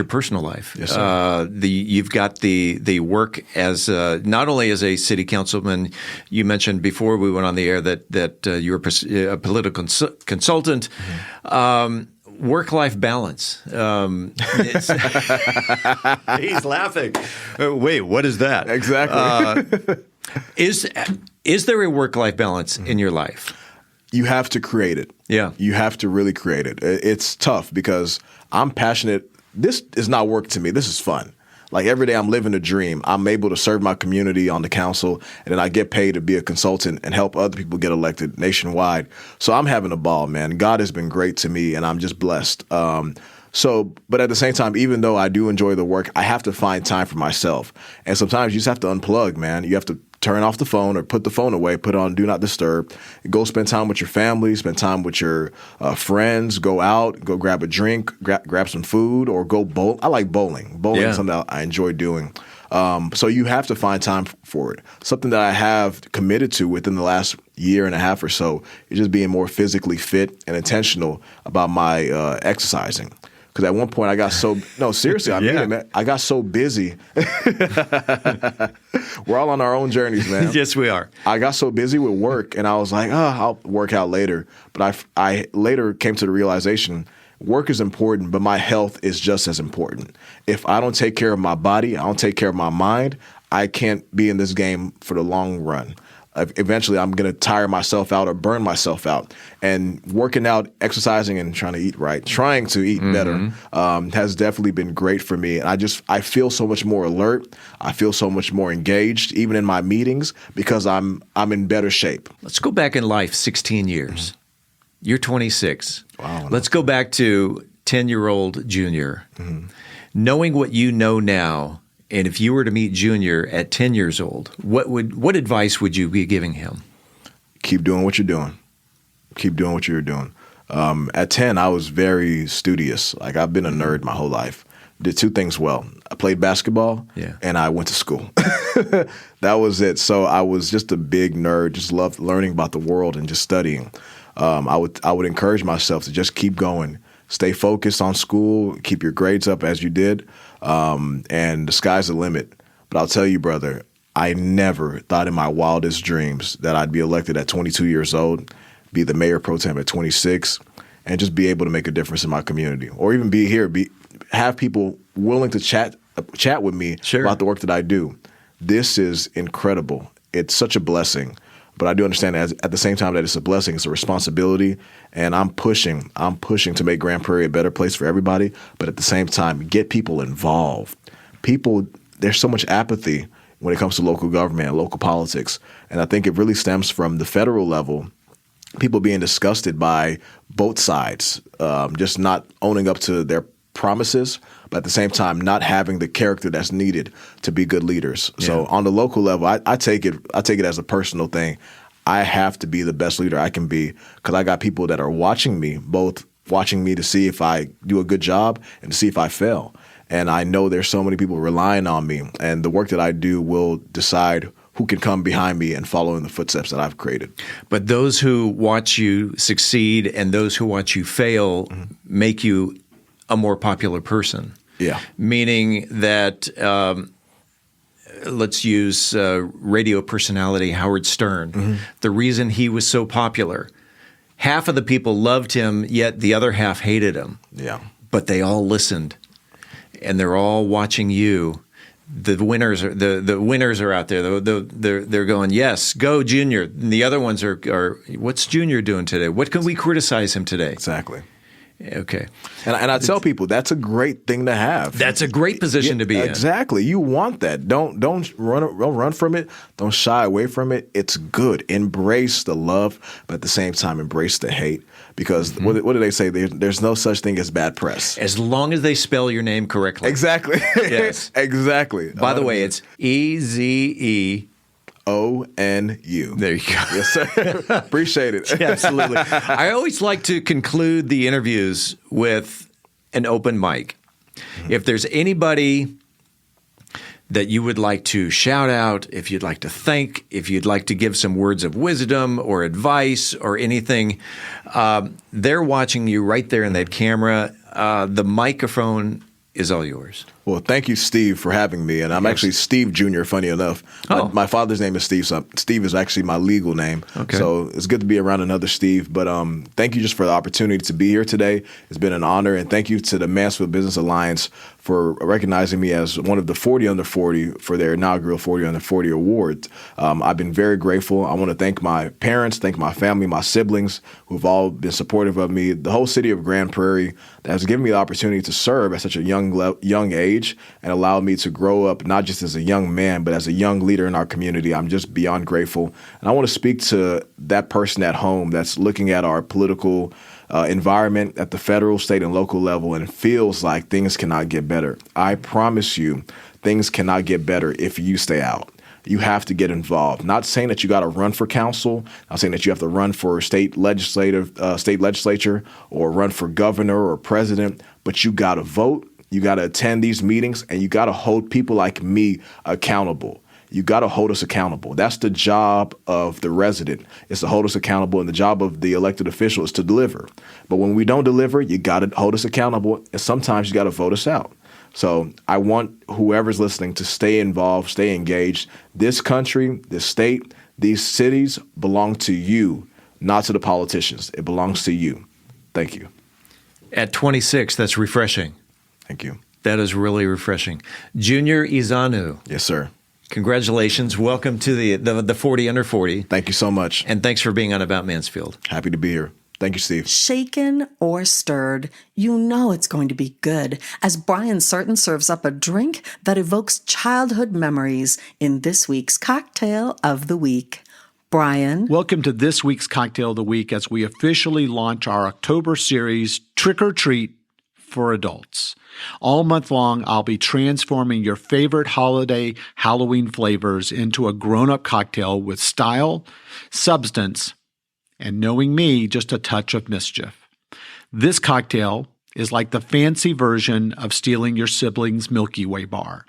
personal life. Yes, sir. You've got the work as not only as a city councilman. You mentioned before we went on the air that you were a political consultant. Mm-hmm. Work-life balance. He's laughing. Wait, what is that? Exactly. Is there a work-life balance in your life? You have to create it. Yeah. You have to really create it. It's tough because I'm passionate. This is not work to me. This is fun. Like every day I'm living a dream. I'm able to serve my community on the council, and then I get paid to be a consultant and help other people get elected nationwide. So I'm having a ball, man. God has been great to me, and I'm just blessed. But at the same time, even though I do enjoy the work, I have to find time for myself. And sometimes you just have to unplug, man. You have to turn off the phone or put the phone away, put it on Do Not Disturb, go spend time with your family, spend time with your friends, go out, go grab a drink, grab some food, or go bowl. I like bowling. Bowling is something that I enjoy doing. So you have to find time for it. Something that I have committed to within the last year and a half or so is just being more physically fit and intentional about my exercising. Because at one point I got seriously, I mean it, man. I got so busy. We're all on our own journeys, man. Yes, we are. I got so busy with work, and I was like, I'll work out later. But I later came to the realization, work is important, but my health is just as important. If I don't take care of my body, I don't take care of my mind, I can't be in this game for the long run. Eventually, I'm going to tire myself out or burn myself out. And working out, exercising, and trying to eat right, trying to eat better has definitely been great for me. And I feel so much more alert. I feel so much more engaged, even in my meetings, because I'm in better shape. Let's go back in life 16 years. Mm-hmm. You're 26. Wow. Let's go back to 10-year-old Junior. Mm-hmm. Knowing what you know now, and if you were to meet Junior at 10 years old, what advice would you be giving him? Keep doing what you're doing. Keep doing what you're doing. At 10, I was very studious. Like, I've been a nerd my whole life. Did two things well. I played basketball, and I went to school. That was it. So I was just a big nerd, just loved learning about the world and just studying. I would encourage myself to just keep going. Stay focused on school, keep your grades up as you did, and the sky's the limit. But I'll tell you, brother, I never thought in my wildest dreams that I'd be elected at 22 years old, be the mayor pro tem at 26, and just be able to make a difference in my community. Or even be here, have people willing to chat with me about the work that I do. This is incredible. It's such a blessing. But I do understand that at the same time that it's a blessing, it's a responsibility, and I'm pushing to make Grand Prairie a better place for everybody. But at the same time, get people involved. There's so much apathy when it comes to local government and local politics, and I think it really stems from the federal level. People being disgusted by both sides, just not owning up to their promises, but at the same time not having the character that's needed to be good leaders. Yeah. So on the local level, I take it as a personal thing. I have to be the best leader I can be because I got people that are watching me, both watching me to see if I do a good job and to see if I fail. And I know there's so many people relying on me, and the work that I do will decide who can come behind me and follow in the footsteps that I've created. But those who watch you succeed and those who watch you fail make you a more popular person. Yeah. Meaning that, let's use radio personality Howard Stern. Mm-hmm. The reason he was so popular, half of the people loved him, yet the other half hated him. Yeah. But they all listened, and they're all watching you. The winners are out there. They're going, yes, go Junior. And the other ones are what's Junior doing today? What can we criticize him today? Exactly. Okay. And I tell people that's a great thing to have. That's a great position to be in. Exactly. You want that. Don't run from it. Don't shy away from it. It's good. Embrace the love, but at the same time embrace the hate. Because what do they say? There's no such thing as bad press. As long as they spell your name correctly. Exactly. Yes. Exactly. By the way, it's EZEONU. There you go. Yes, sir. Appreciate it. Yeah, absolutely. I always like to conclude the interviews with an open mic. If there's anybody that you would like to shout out, if you'd like to thank, if you'd like to give some words of wisdom or advice or anything, they're watching you right there in that camera. The microphone is all yours. Well, thank you, Steve, for having me. And I'm actually Steve Jr., funny enough. My father's name is Steve, so Steve is actually my legal name. Okay. So it's good to be around another Steve. But thank you just for the opportunity to be here today. It's been an honor. And thank you to the Mansfield Business Alliance for recognizing me as one of the 40 under 40 for their inaugural 40 under 40 award. I've been very grateful. I want to thank my parents, thank my family, my siblings, who've all been supportive of me, the whole city of Grand Prairie that has given me the opportunity to serve at such a young age and allowed me to grow up not just as a young man, but as a young leader in our community. I'm just beyond grateful. And I want to speak to that person at home that's looking at our political environment at the federal, state, and local level and feels like things cannot get better. I promise you, things cannot get better if you stay out. You have to get involved. Not saying that you got to run for council, not saying that you have to run for state legislature or run for governor or president, but you got to vote. You got to attend these meetings, and you got to hold people like me accountable. You got to hold us accountable. That's the job of the resident, is to hold us accountable, and the job of the elected official is to deliver. But when we don't deliver, you got to hold us accountable, and sometimes you got to vote us out. So I want whoever's listening to stay involved, stay engaged. This country, this state, these cities belong to you, not to the politicians. It belongs to you. Thank you. At 26, that's refreshing. Thank you. That is really refreshing. Junior Izanu. Yes, sir. Congratulations. Welcome to the 40 under 40. Thank you so much. And thanks for being on About Mansfield. Happy to be here. Thank you, Steve. Shaken or stirred, you know it's going to be good as Brian Certain serves up a drink that evokes childhood memories in this week's Cocktail of the Week. Brian. Welcome to this week's Cocktail of the Week as we officially launch our October series, Trick or Treat for Adults. All month long, I'll be transforming your favorite holiday Halloween flavors into a grown-up cocktail with style, substance, and knowing me, just a touch of mischief. This cocktail is like the fancy version of stealing your sibling's Milky Way bar.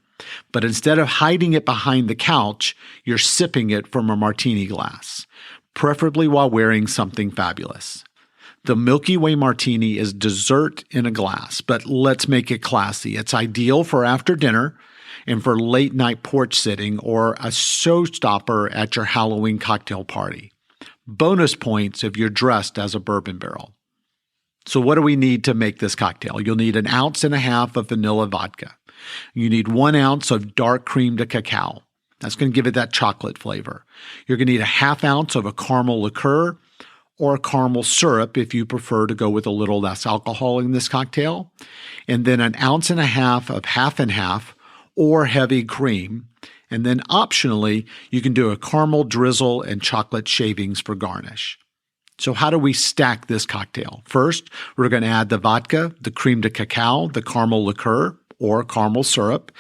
But instead of hiding it behind the couch, you're sipping it from a martini glass, preferably while wearing something fabulous. The Milky Way martini is dessert in a glass, but let's make it classy. It's ideal for after dinner and for late night porch sitting or a showstopper at your Halloween cocktail party. Bonus points if you're dressed as a bourbon barrel. So what do we need to make this cocktail? You'll need 1.5 ounces of vanilla vodka. You need 1 ounce of dark cream to cacao, That's going to give it that chocolate flavor. You're going to need a half ounce of a caramel liqueur or a caramel syrup if you prefer to go with a little less alcohol in this cocktail. And then an ounce and a half of half and half or heavy cream. And then optionally, you can do a caramel drizzle and chocolate shavings for garnish. So how do we stack this cocktail? First, we're going to add the vodka, the cream de cacao, the caramel liqueur or caramel syrup,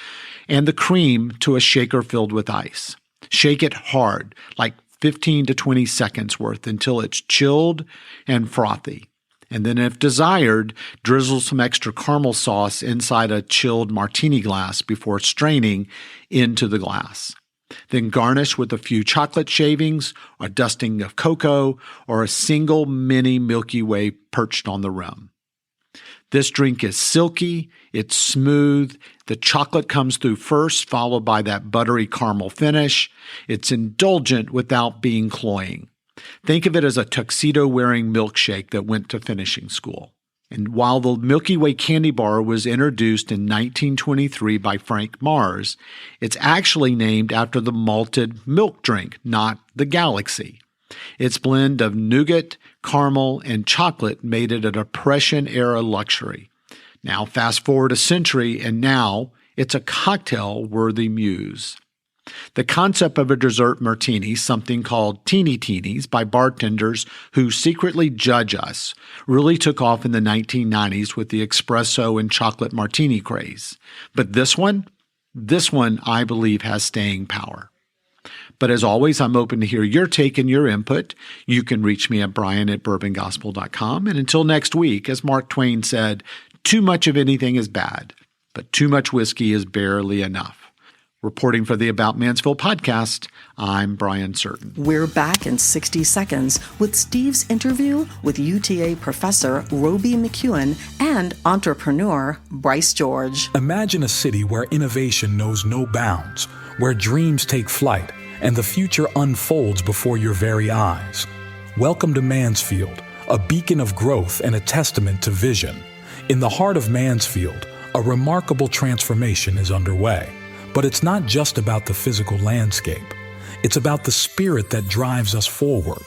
and the cream to a shaker filled with ice. Shake it hard, like 15 to 20 seconds worth until it's chilled and frothy. And then if desired, drizzle some extra caramel sauce inside a chilled martini glass before straining into the glass. Then garnish with a few chocolate shavings, a dusting of cocoa, or a single mini Milky Way perched on the rim. This drink is silky, it's smooth, the chocolate comes through first, followed by that buttery caramel finish. It's indulgent without being cloying. Think of it as a tuxedo-wearing milkshake that went to finishing school. And while the Milky Way candy bar was introduced in 1923 by Frank Mars, it's actually named after the malted milk drink, not the galaxy. Its blend of nougat, caramel, and chocolate made it a Depression-era luxury. Now fast forward a century, and now it's a cocktail-worthy muse. The concept of a dessert martini, something called teeny teenies by bartenders who secretly judge us, really took off in the 1990s with the espresso and chocolate martini craze. But this one I believe has staying power. But as always, I'm open to hear your take and your input. You can reach me at brian@bourbongospel.com. And until next week, as Mark Twain said, too much of anything is bad, but too much whiskey is barely enough. Reporting for the About Mansfield podcast, I'm Brian Certain. We're back in 60 seconds with Steve's interview with UTA professor Roby McEwen and entrepreneur Bryce George. Imagine a city where innovation knows no bounds, where dreams take flight, and the future unfolds before your very eyes. Welcome to Mansfield, a beacon of growth and a testament to vision. In the heart of Mansfield, a remarkable transformation is underway. But it's not just about the physical landscape. It's about the spirit that drives us forward.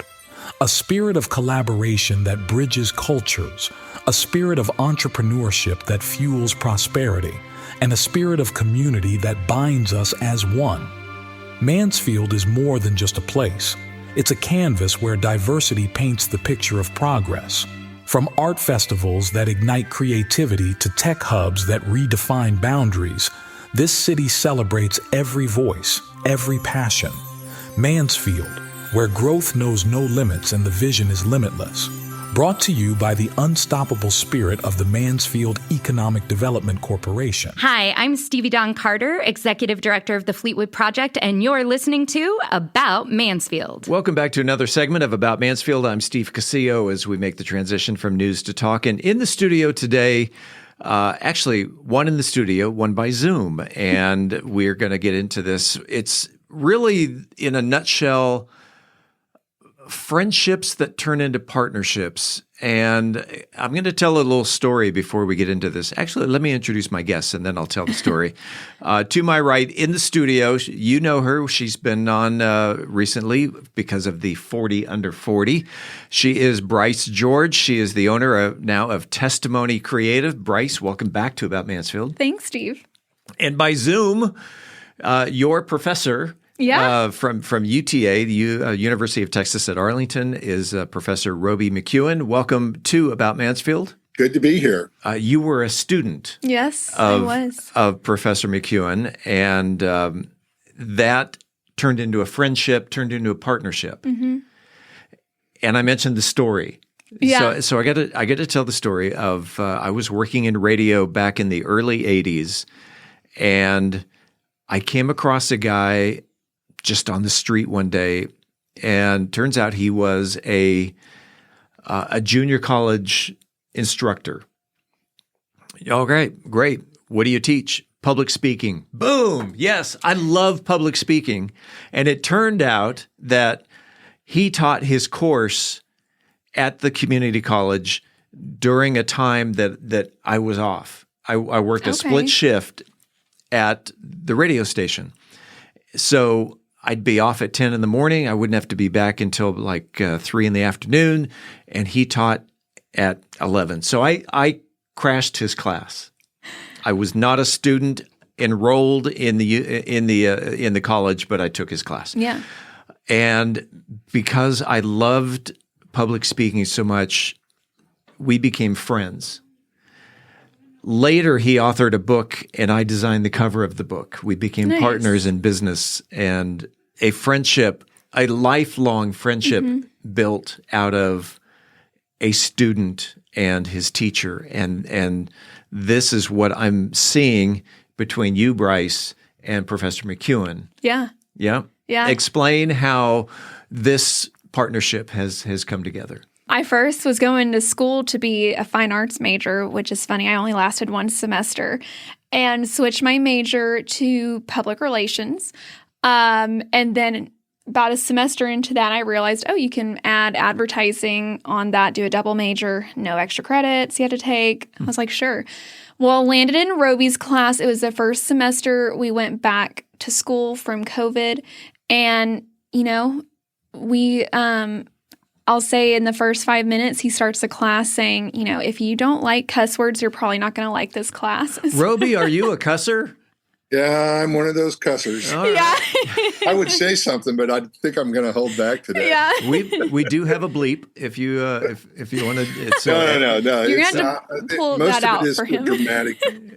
A spirit of collaboration that bridges cultures, a spirit of entrepreneurship that fuels prosperity, and a spirit of community that binds us as one. Mansfield is more than just a place. It's a canvas where diversity paints the picture of progress. From art festivals that ignite creativity to tech hubs that redefine boundaries, this city celebrates every voice, every passion. Mansfield, where growth knows no limits and the vision is limitless. Brought to you by the unstoppable spirit of the Mansfield Economic Development Corporation. Hi, I'm Stevie Dawn Carter, Executive Director of the Fleetwood Project, and you're listening to About Mansfield. Welcome back to another segment of About Mansfield. I'm Steve Casillo as we make the transition from news to talk. And in the studio today, actually, one in the studio, one by Zoom, and we're going to get into this. It's really, in a nutshell, friendships that turn into partnerships. And I'm going to tell a little story before we get into this. Actually, let me introduce my guests, and then I'll tell the story. To my right in the studio, you know her. She's been on recently because of the 40 Under 40. She is Bryce George. She is the owner now of Testimony Creative. Bryce, welcome back to About Mansfield. Thanks, Steve. And by Zoom, your professor from UTA, the University of Texas at Arlington, is Professor Roby McEwen. Welcome to About Mansfield. Good to be here. You were a student. Yes, I was. Of Professor McEwen, and that turned into a friendship, turned into a partnership. Mm-hmm. And I mentioned the story. Yeah. So I got to tell the story of I was working in radio back in the early 80s, and I came across a guy just on the street one day, and turns out he was a junior college instructor. Oh, great. What do you teach? Public speaking. Boom. Yes, I love public speaking. And it turned out that he taught his course at the community college during a time that I was off. I worked a split shift at the radio station. So I'd be off at 10 in the morning. I wouldn't have to be back until like 3 in the afternoon. And he taught at 11. So I crashed his class. I was not a student enrolled in the college, but I took his class. Yeah. And because I loved public speaking so much, we became friends. Later, he authored a book, and I designed the cover of the book. We became partners in business, and a friendship, a lifelong friendship built out of a student and his teacher. And this is what I'm seeing between you, Bryce, and Professor McEwen. Yeah. Yeah? Yeah. Explain how this partnership has come together. I first was going to school to be a fine arts major, which is funny. I only lasted one semester, and switched my major to public relations. And then about a semester into that, I realized, you can add advertising on that, do a double major, no extra credits you had to take. I was like, sure. Well, landed in Roby's class. It was the first semester we went back to school from COVID. And, I'll say in the first 5 minutes, he starts the class saying, if you don't like cuss words, you're probably not going to like this class. Roby, are you a cusser? Yeah, I'm one of those cussers. Right. Yeah. I would say something, but I think I'm going to hold back today. Yeah. We do have a bleep if you want to. No. You're going to have to pull that out for him.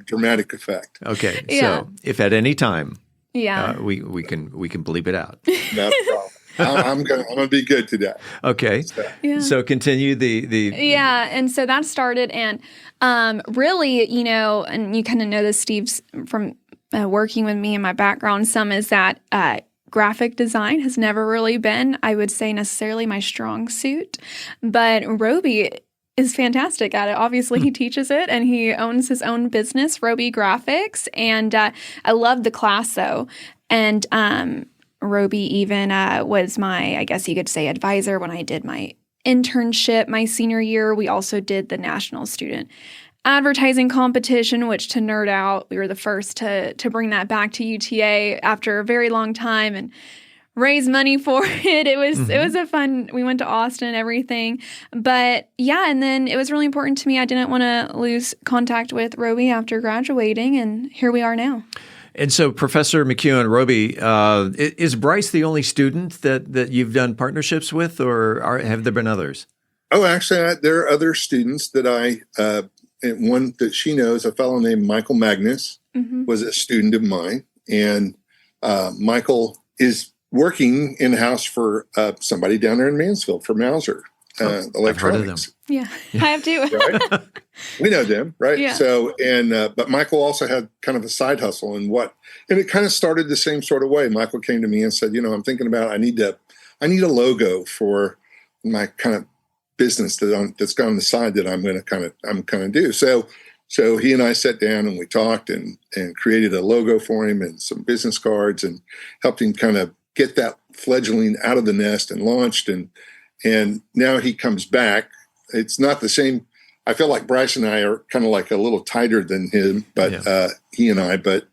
Dramatic effect. Okay, Yeah. so if at any time, Yeah. we can bleep it out. No problem. I'm gonna be good today. Okay. So continue the Yeah, and so that started, and really, and you kind of know this, Steve's from working with me and my background some, is that graphic design has never really been, I would say, necessarily my strong suit, but Roby is fantastic at it. Obviously, he teaches it, and he owns his own business, Roby Graphics, and I loved the class, though, and Roby even was my, I guess you could say, advisor when I did my internship my senior year. We also did the National Student Advertising Competition, which, to nerd out, we were the first to bring that back to UTA after a very long time and raise money for it. It was a fun, we went to Austin and everything. But yeah, and then it was really important to me. I didn't want to lose contact with Roby after graduating, and here we are now. And so, Professor McEwen, Roby, is Bryce the only student that you've done partnerships with, or have there been others? Oh, actually, there are other students that and one that she knows, a fellow named Michael Magnus, was a student of mine. And Michael is working in-house for somebody down there in Mansfield, for Mauser Electronics. I've heard of them. Yeah, I have too. Right? We know them, right? Yeah. So, but Michael also had kind of a side hustle, and it kind of started the same sort of way. Michael came to me and said, I'm thinking about, I need a logo for my kind of business that's gone on the side that I'm kind of do. So he and I sat down and we talked and created a logo for him and some business cards and helped him kind of get that fledgling out of the nest and launched. And now he comes back. It's not the same. I feel like Bryce and I are kind of like a little tighter than him, but he and I. But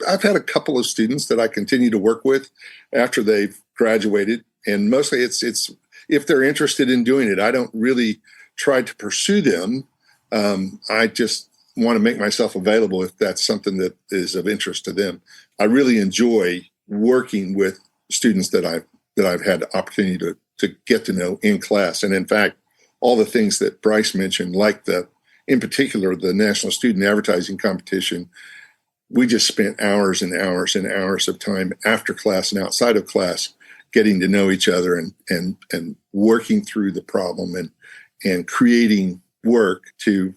I've had a couple of students that I continue to work with after they've graduated, and mostly it's if they're interested in doing it. I don't really try to pursue them. I just want to make myself available if that's something that is of interest to them. I really enjoy working with students that I've had the opportunity to get to know in class, and in fact, all the things that Bryce mentioned, like in particular, the National Student Advertising Competition, we just spent hours and hours and hours of time after class and outside of class getting to know each other and working through the problem and creating work to,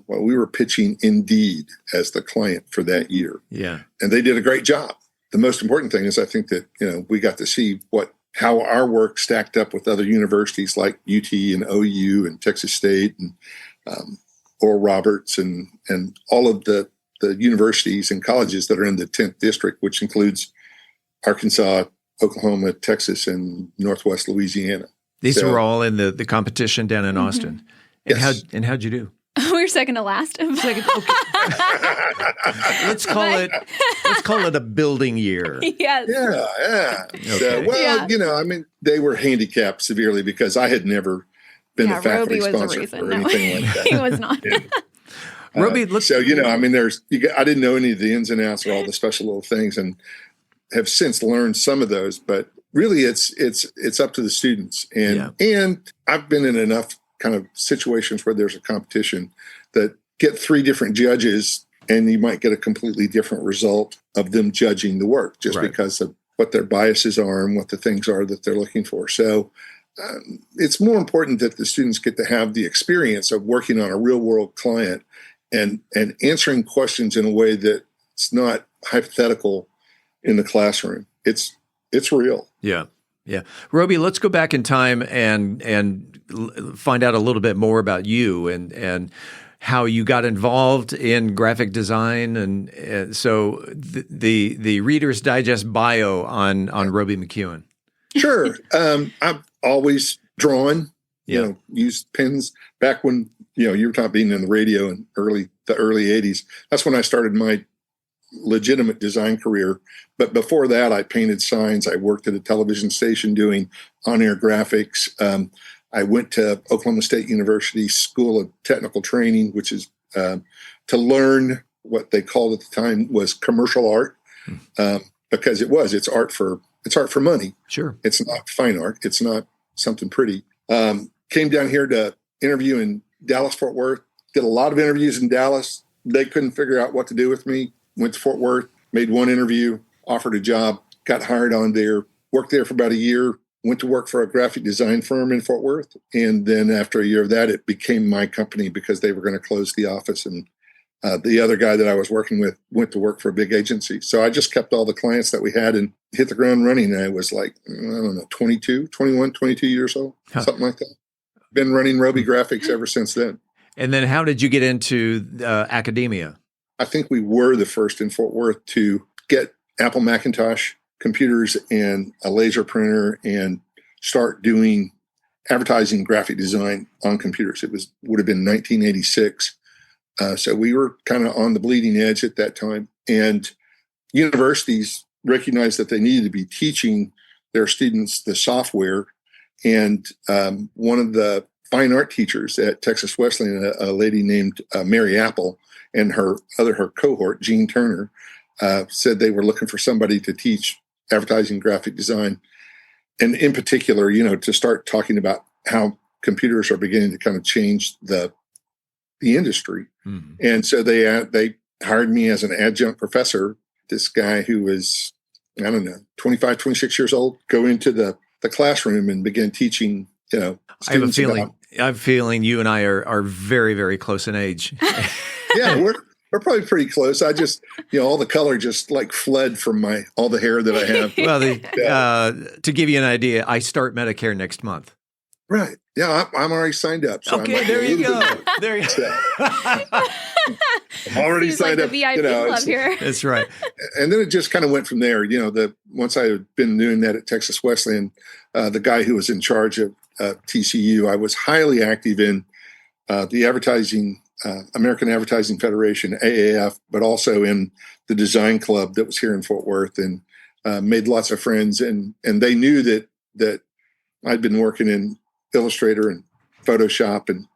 we were pitching Indeed as the client for that year. Yeah. And they did a great job. The most important thing is I think that, we got to see how our work stacked up with other universities like UT and OU and Texas State and Oral Roberts and all of the universities and colleges that are in the 10th district, which includes Arkansas, Oklahoma, Texas, and Northwest Louisiana. These were all in the competition down in Austin. And yes. how'd you do? We're second to last. Let's call it a building year. Yes. Yeah. Okay. So, they were handicapped severely because I had never been a faculty sponsor or anything like that. He was not. Roby, I didn't know any of the ins and outs or all the special little things, and have since learned some of those. But really, it's up to the students, and I've been in enough kind of situations where there's a competition that get 3 different judges, and you might get a completely different result of them judging the work just because of what their biases are and what the things are that they're looking for. So it's more important that the students get to have the experience of working on a real world client and answering questions in a way that's not hypothetical in the classroom. It's real. Yeah. Yeah. Roby, let's go back in time and find out a little bit more about you and how you got involved in graphic design. And so the Reader's Digest bio on Roby McEwen. Sure. I've always drawn, used pens back when, you were talking being in the radio in the early 80s. That's when I started my legitimate design career. But before that, I painted signs. I worked at a television station doing on-air graphics. I went to Oklahoma State University School of Technical Training, which is to learn what they called at the time was commercial art, because it's art for money. Sure, it's not fine art. It's not something pretty. Came down here to interview in Dallas, Fort Worth. Did a lot of interviews in Dallas. They couldn't figure out what to do with me. Went to Fort Worth, made one interview, offered a job, got hired on there, worked there for about a year, went to work for a graphic design firm in Fort Worth. And then after a year of that, it became my company because they were going to close the office. And the other guy that I was working with went to work for a big agency. So I just kept all the clients that we had and hit the ground running. And I was like, 22 years old, something like that. Been running Roby Graphics ever since then. And then how did you get into academia? I think we were the first in Fort Worth to get Apple Macintosh computers and a laser printer and start doing advertising graphic design on computers. Would have been 1986. So we were kind of on the bleeding edge at that time. And universities recognized that they needed to be teaching their students the software. And one of the fine art teachers at Texas Wesleyan, a lady named Mary Apple, and her cohort, Jean Turner, said they were looking for somebody to teach advertising graphic design. And in particular, to start talking about how computers are beginning to kind of change the industry. Mm-hmm. And so they hired me as an adjunct professor. This guy who was, 25, 26 years old, go into the classroom and begin teaching, I have a feeling you and I are very, very close in age. Yeah, we're probably pretty close. I just, all the color just like fled from all the hair that I have. Well, to give you an idea, I start Medicare next month. Right. Yeah, I'm already signed up. So okay, there you go. There you go. I'm already signed up. The VIP club here. That's right. And then it just kind of went from there. Once I had been doing that at Texas Wesleyan, the guy who was in charge of TCU, I was highly active in the advertising. American Advertising Federation, AAF, but also in the design club that was here in Fort Worth, and made lots of friends. And they knew that I'd been working in Illustrator and Photoshop, and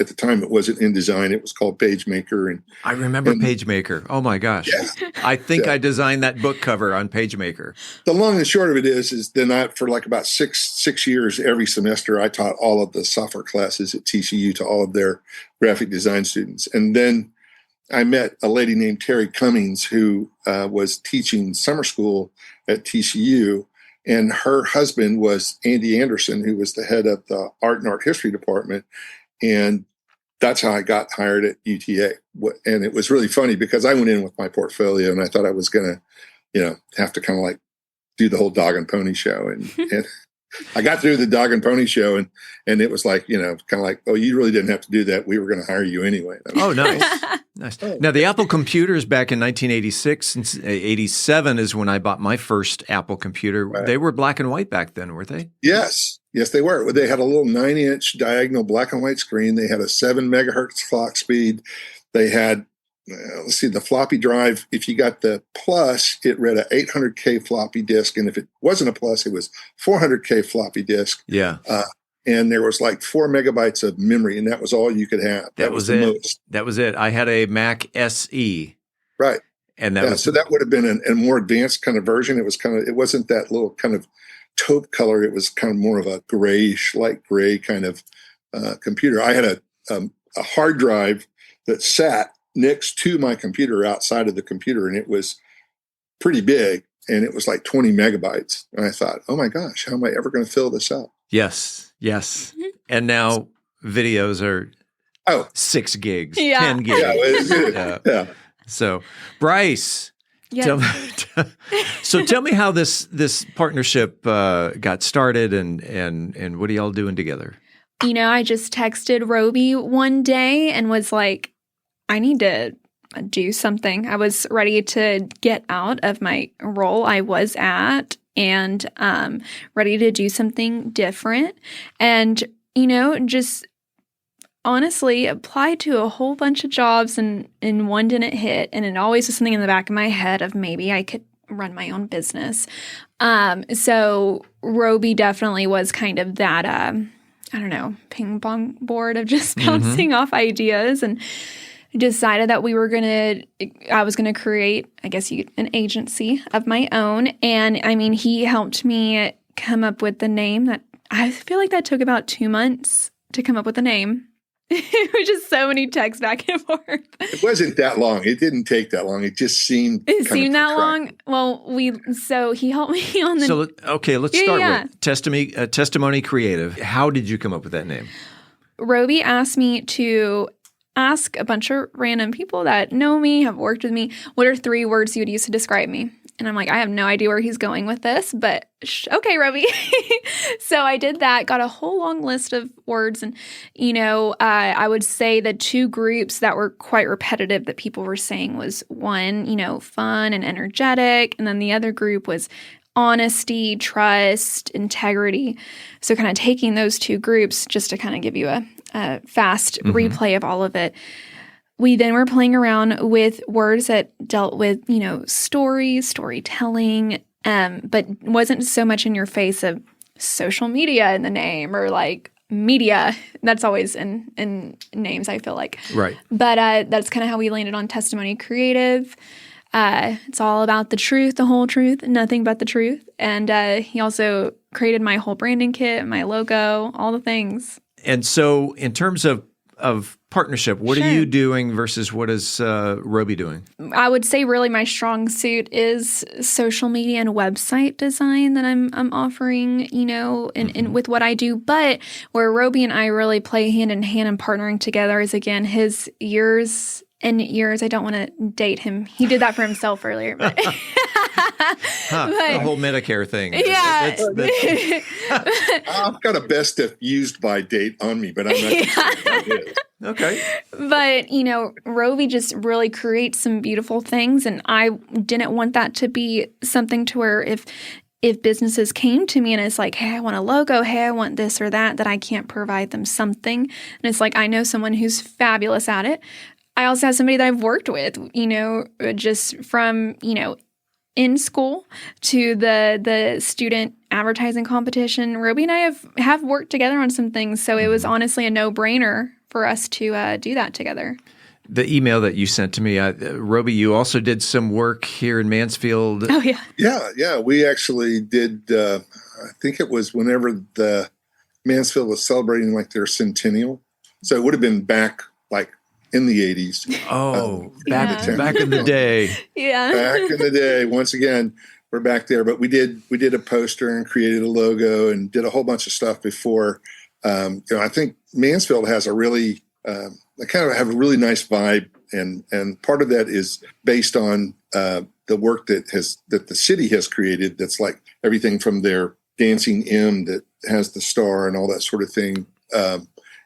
at the time it wasn't InDesign; it was called PageMaker. And I remember PageMaker. Oh my gosh! Yeah. I think I designed that book cover on PageMaker. The long and short of it is then for like about six years every semester, I taught all of the software classes at TCU to all of their graphic design students. And then I met a lady named Terry Cummings who was teaching summer school at TCU. And her husband was Andy Anderson, who was the head of the art and art history department. And that's how I got hired at UTA. And it was really funny because I went in with my portfolio and I thought I was going to, have to kind of like do the whole dog and pony show. And I got through the dog and pony show and it was like, kind of like, oh, you really didn't have to do that. We were going to hire you anyway. Oh, nice. Nice. Now, the Apple computers back in 1986 and 87 is when I bought my first Apple computer. Right. They were black and white back then, weren't they? Yes. Yes, they were. They had a little 9-inch diagonal black and white screen. They had a 7 megahertz clock speed. They had, the floppy drive. If you got the plus, it read a 800K floppy disk. And if it wasn't a plus, it was 400K floppy disk. Yeah. And there was like 4 megabytes of memory, and that was all you could have. That was it. Most. That was it. I had a Mac SE. Right. And that was so that would have been a more advanced kind of version. It was it wasn't that little kind of taupe color. It was kind of more of a grayish, light gray kind of computer. I had a hard drive that sat next to my computer outside of the computer, and it was pretty big, and it was like 20 megabytes. And I thought, oh my gosh, how am I ever going to fill this up? Yes. And now videos are 6 gigs, 10 gigs. Yeah. So, Bryce, Yes. tell me how this partnership got started, and what are y'all doing together? I just texted Roby one day and was like, I need to do something. I was ready to get out of my role I was at and ready to do something different. And, just honestly applied to a whole bunch of jobs and one didn't hit. And it always was something in the back of my head of maybe I could run my own business. So Roby definitely was kind of that, ping pong board of just bouncing off ideas, and decided that I was going to create, I guess an agency of my own. And I mean, he helped me come up with the name that I feel like that took about 2 months to come up with the name. It was just so many texts back and forth. It wasn't that long. It didn't take that long. It just seemed that long. Well, so he helped me on the. So let's start with Testimony Creative. How did you come up with that name? Roby asked me to ask a bunch of random people that know me, have worked with me, what are 3 words you would use to describe me? And I'm like, I have no idea where he's going with this, but okay, Roby. So I did that, got a whole long list of words. And, I would say the 2 groups that were quite repetitive that people were saying was one, fun and energetic. And then the other group was honesty, trust, integrity. So kind of taking those 2 groups just to kind of give you a fast replay of all of it. We then were playing around with words that dealt with, storytelling, but wasn't so much in your face of social media in the name or like media. That's always in names, I feel like. Right. But that's kind of how we landed on Testimony Creative. It's all about the truth, the whole truth, nothing but the truth. And he also created my whole branding kit, my logo, all the things. And so in terms of partnership, what are you doing versus what is Roby doing? I would say really my strong suit is social media and website design that I'm offering, in with what I do. But where Roby and I really play hand in hand and partnering together is, again, his years and years. I don't want to date him. He did that for himself earlier. But the whole Medicare thing. Yeah. I've got a best if used by date on me, but I'm not sure what it is. Okay. But, Roby just really creates some beautiful things. And I didn't want that to be something to where if businesses came to me and it's like, hey, I want a logo, hey, I want this or that I can't provide them something. And it's like, I know someone who's fabulous at it. I also have somebody that I've worked with, just from, in school to the student advertising competition. Roby and I have worked together on some things. So it was honestly a no-brainer for us to do that together. The email that you sent to me, Roby, you also did some work here in Mansfield. Oh, yeah. Yeah. We actually did, I think it was whenever the Mansfield was celebrating like their centennial. So it would have been back like in the 80s. Oh, back in the day. Yeah. Back in the day. Once again, we're back there. But we did a poster and created a logo and did a whole bunch of stuff before. I think Mansfield has a really they kind of have a really nice vibe, and part of that is based on the work that the city has created. That's like everything from their dancing M that has the star and all that sort of thing.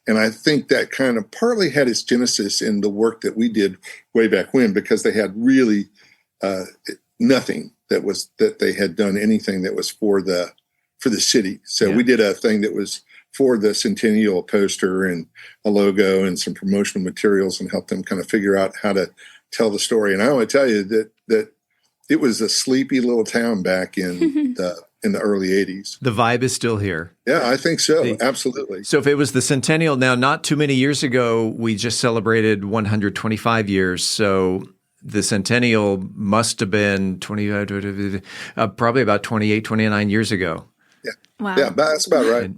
And I think that kind of partly had its genesis in the work that we did way back when, because they had really nothing that they had done anything that was for the for the city. So we did a thing that was for the Centennial, poster and a logo and some promotional materials, and helped them kind of figure out how to tell the story. And I want to tell you that it was a sleepy little town back in the early 80s. The vibe is still here. Yeah, I think so. Absolutely. So if it was the Centennial, now not too many years ago, we just celebrated 125 years. So the Centennial must have been probably about 28, 29 years ago. Yeah. Wow. Yeah, that's about right.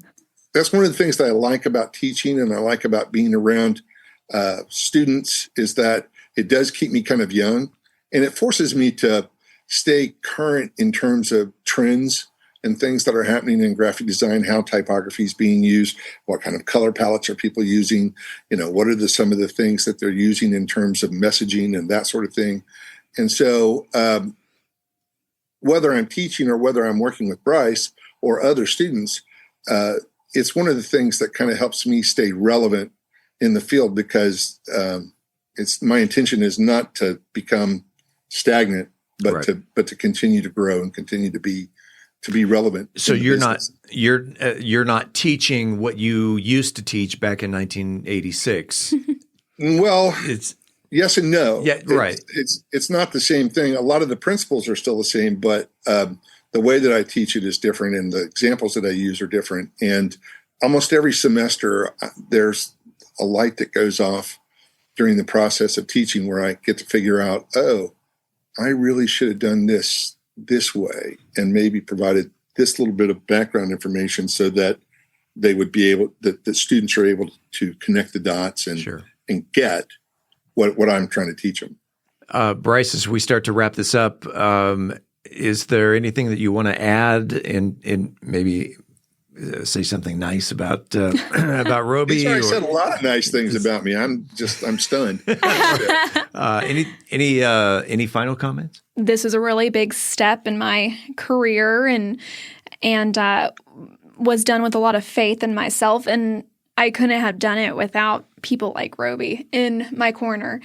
That's one of the things that I like about teaching and I like about being around students, is that it does keep me kind of young, and it forces me to stay current in terms of trends and things that are happening in graphic design, how typography is being used, what kind of color palettes are people using, what are some of the things that they're using in terms of messaging and that sort of thing. And so whether I'm teaching or whether I'm working with Bryce or other students, it's one of the things that kind of helps me stay relevant in the field, because my intention is not to become stagnant, but to continue to grow and continue to be relevant. So you're not teaching what you used to teach back in 1986. Well, it's yes and no. Yeah, right. It's not the same thing. A lot of the principles are still the same, but the way that I teach it is different, and the examples that I use are different. And almost every semester, there's a light that goes off during the process of teaching where I get to figure out, oh, I really should have done this way, and maybe provided this little bit of background information so that they would be able, that the students are able to connect the dots and get what I'm trying to teach them. Bryce, as we start to wrap this up, is there anything that you want to add and maybe say something nice about Roby? I said a lot of nice things about me. I'm stunned. Any final comments? This is a really big step in my career, and was done with a lot of faith in myself, and I couldn't have done it without people like Roby in my corner.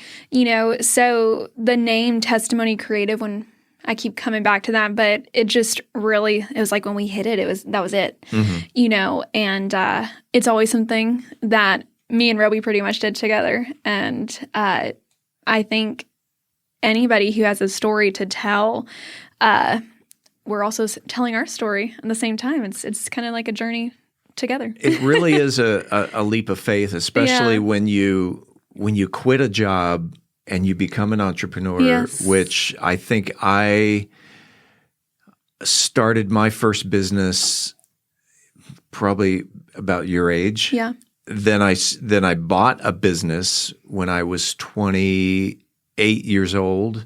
So the name Testimony Creative, when I keep coming back to that, but it just really, it was like when we hit it, that was it, and it's always something that me and Roby pretty much did together. And I think anybody who has a story to tell, we're also telling our story at the same time. It's kind of like a journey together. It really is a leap of faith, especially when you quit a job and you become an entrepreneur, which I think I started my first business probably about your age. Yeah. Then I bought a business when I was 28 years old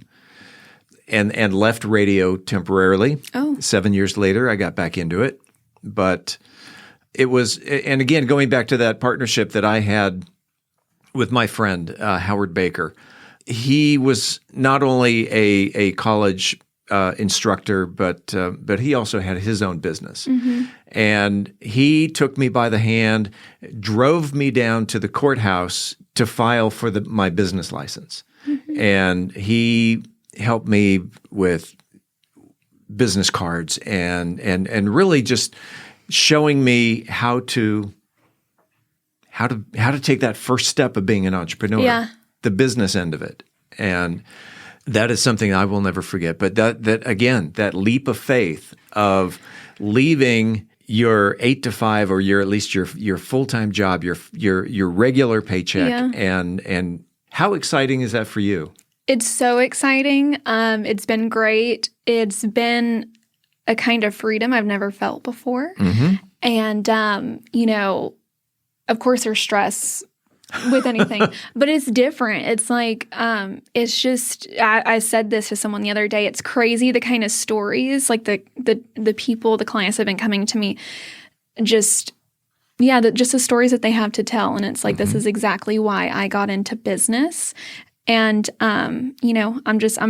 and left radio temporarily. Oh. 7 years later, I got back into it. But it was, and again, going back to that partnership that I had with my friend, Howard Baker. He was not only a college instructor, but he also had his own business. Mm-hmm. And he took me by the hand, drove me down to the courthouse to file for my business license. Mm-hmm. And he helped me with business cards and really just showing me how to take that first step of being an entrepreneur. Yeah. The business end of it. And that is something I will never forget. But that again, that leap of faith of leaving your 8 to 5 or at least your full-time job, your regular paycheck, and how exciting is that for you? It's so exciting. It's been great. It's been a kind of freedom I've never felt before. Mm-hmm. And of course there's stress with anything, but it's different. It's like, it's just, I said this to someone the other day, it's crazy the kind of stories, like the people, the clients have been coming to me, just the stories that they have to tell. And it's like, this is exactly why I got into business. And, I'm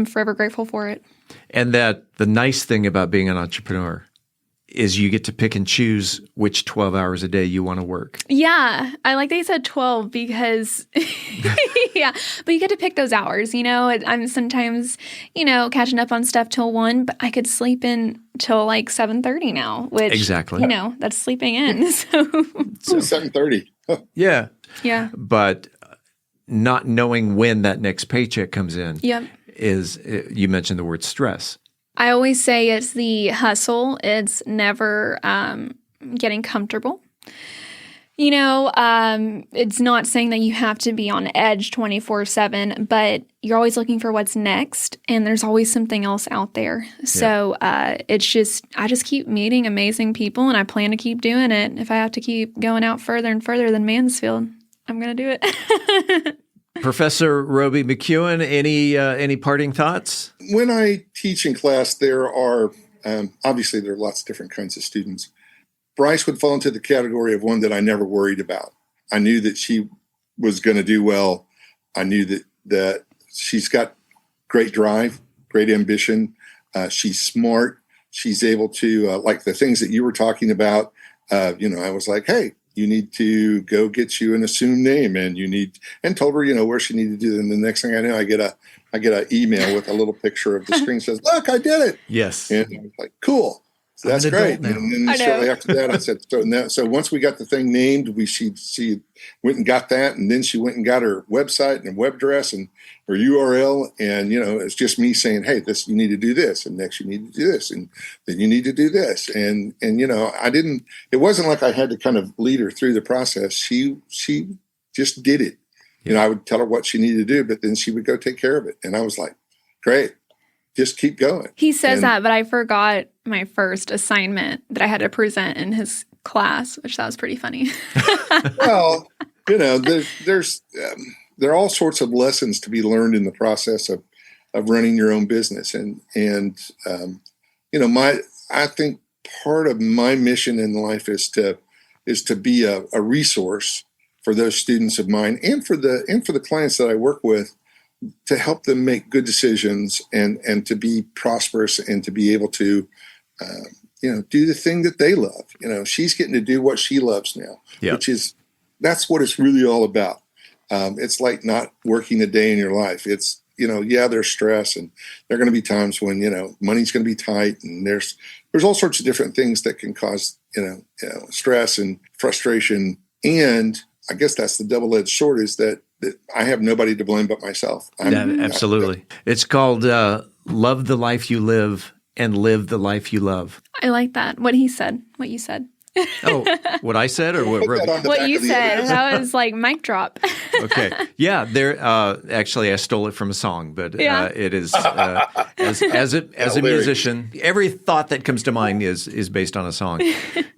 forever grateful for it. And that the nice thing about being an entrepreneur is you get to pick and choose which 12 hours a day you want to work. Yeah, I like that you said 12 because, yeah, but you get to pick those hours, I'm sometimes, catching up on stuff till 1, but I could sleep in till like 7:30 now, which, exactly. That's sleeping in. So 7:30. Yeah. Yeah. But not knowing when that next paycheck comes in is, you mentioned the word stress. I always say it's the hustle. It's never getting comfortable. It's not saying that you have to be on edge 24/7, but you're always looking for what's next, and there's always something else out there. So it's just, I just keep meeting amazing people, and I plan to keep doing it. If I have to keep going out further and further than Mansfield, I'm going to do it. Professor Roby McEwen, any parting thoughts? When I teach in class, there are, obviously there are lots of different kinds of students. Bryce would fall into the category of one that I never worried about. I knew that she was going to do well. I knew that she's got great drive, great ambition. She's smart. She's able to, like the things that you were talking about, I was like, hey, you need to go get you an assumed name, and told her, where she needed to do it. And the next thing I know, I get an email with a little picture of the screen says, look, I did it. Yes. And I was like, cool. So that's great. And then shortly after that, I said, so once we got the thing named, she went and got that. And then she went and got her website and web address and her URL. And, it's just me saying, hey, you need to do this. And next you need to do this. And then you need to do this. And it wasn't like I had to kind of lead her through the process. She just did it. I would tell her what she needed to do, but then she would go take care of it. And I was like, great. Just keep going. He says that, but I forgot my first assignment that I had to present in his class, which that was pretty funny. Well, there are all sorts of lessons to be learned in the process of running your own business. I think part of my mission in life is to be a resource for those students of mine and for the clients that I work with, to help them make good decisions and to be prosperous and to be able to, do the thing that they love. She's getting to do what she loves now, that's what it's really all about. It's like not working a day in your life. It's, there's stress, and there are going to be times when, money's going to be tight, and there's all sorts of different things that can cause, stress and frustration. And I guess that's the double-edged sword, is that I have nobody to blame but myself. Absolutely. It's called Love the Life You Live and Live the Life You Love. I like that. What you said. Oh, what I said, or what you said? That was like mic drop. Okay. Yeah. There. Actually, I stole it from a song, but it is as a musician, every thought that comes to mind is based on a song.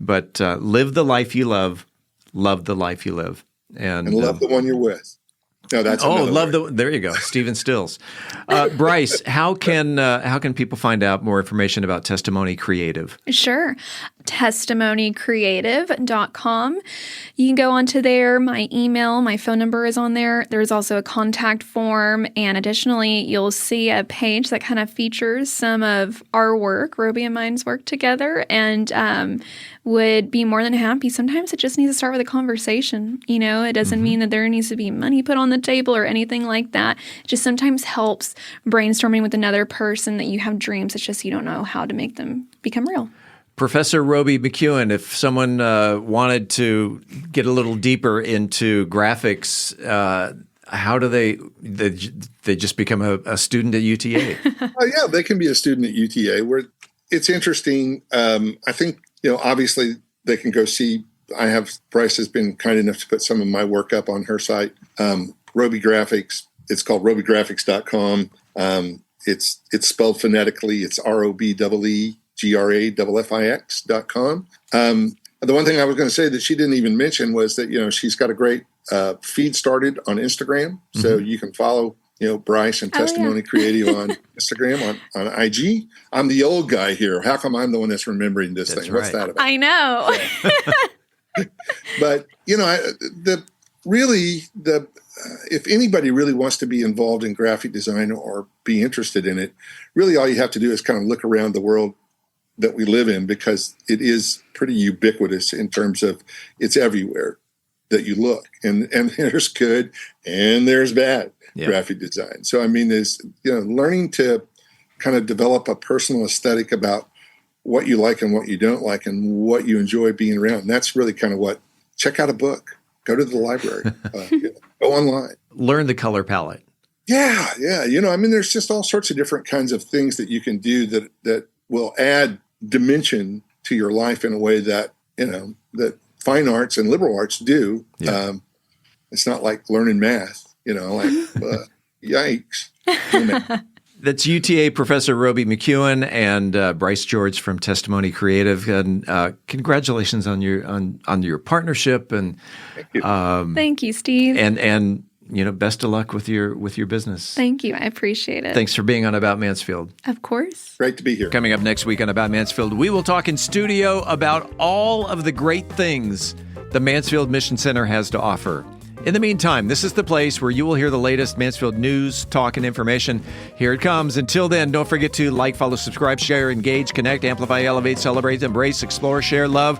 But live the life you love the life you live, and love the one you're with. No, that's there you go, Stephen Stills. Bryce, how can people find out more information about Testimony Creative? Sure. testimonycreative.com. You can go onto there. My email, my phone number is on there. There's also a contact form. And additionally, you'll see a page that kind of features some of our work, Roby and mine's work together, and would be more than happy. Sometimes it just needs to start with a conversation. It doesn't mean that there needs to be money put on the table or anything like that. It just sometimes helps brainstorming with another person that you have dreams. It's just you don't know how to make them become real. Professor Roby McEwen, if someone wanted to get a little deeper into graphics, how do they just become a student at UTA? They can be a student at UTA. Where it's interesting. I think, obviously they can go see. Bryce has been kind enough to put some of my work up on her site, Roby Graphics. It's called robygraphics.com. It's spelled phonetically. It's ROBEEGRAFFIX.com. The one thing I was going to say that she didn't even mention was that, she's got a great feed started on Instagram. So you can follow, Bryce and Testimony Creative on Instagram, on IG. I'm the old guy here. How come I'm the one that's remembering this thing? What's that about? I know. But, if anybody really wants to be involved in graphic design or be interested in it, really all you have to do is kind of look around the world that we live in, because it is pretty ubiquitous in terms of it's everywhere that you look, and there's good and there's bad graphic design. So, I mean, there's, learning to kind of develop a personal aesthetic about what you like and what you don't like and what you enjoy being around. And that's really kind of check out a book, go to the library, go online. Learn the color palette. Yeah. I mean, there's just all sorts of different kinds of things that you can do that will add dimension to your life in a way that, that fine arts and liberal arts do. Yeah. It's not like learning math, yikes. That's UTA Professor Roby McEwen and Bryce George from Testimony Creative. And congratulations on your partnership. And thank you, thank you, Steve. And best of luck with your business. Thank you. I appreciate it. Thanks for being on About Mansfield. Of course. Great to be here. Coming up next week on About Mansfield, we will talk in studio about all of the great things the Mansfield Mission Center has to offer. In the meantime, this is the place where you will hear the latest Mansfield news, talk, and information. Here it comes. Until then, don't forget to like, follow, subscribe, share, engage, connect, amplify, elevate, celebrate, embrace, explore, share, love,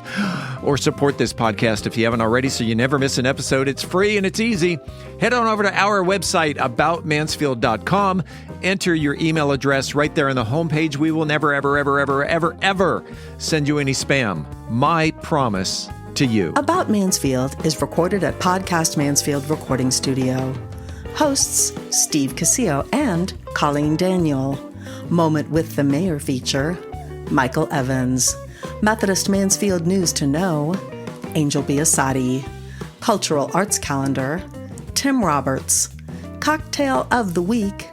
or support this podcast if you haven't already, so you never miss an episode. It's free and it's easy. Head on over to our website, aboutmansfield.com. Enter your email address right there on the homepage. We will never, ever, ever, ever, ever, ever send you any spam. My promise to you. About Mansfield is recorded at Podcast Mansfield Recording Studio. Hosts Steve Casillo and Colleen Daniel. Moment with the Mayor feature Michael Evans. Methodist Mansfield News to Know Angel Biasatti. Cultural Arts Calendar Tim Roberts. Cocktail of the Week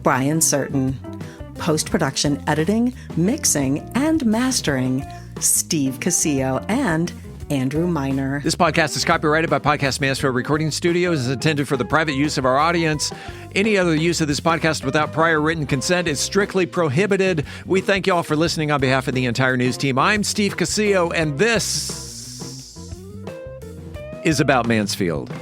Brian Certain. Post-production editing, mixing, and mastering Steve Casillo and Andrew Miner. This podcast is copyrighted by Podcast Mansfield Recording Studios. Is intended for the private use of our audience. Any other use of this podcast without prior written consent is strictly prohibited. We thank you all for listening on behalf of the entire news team. I'm Steve Casillo, and this is About Mansfield.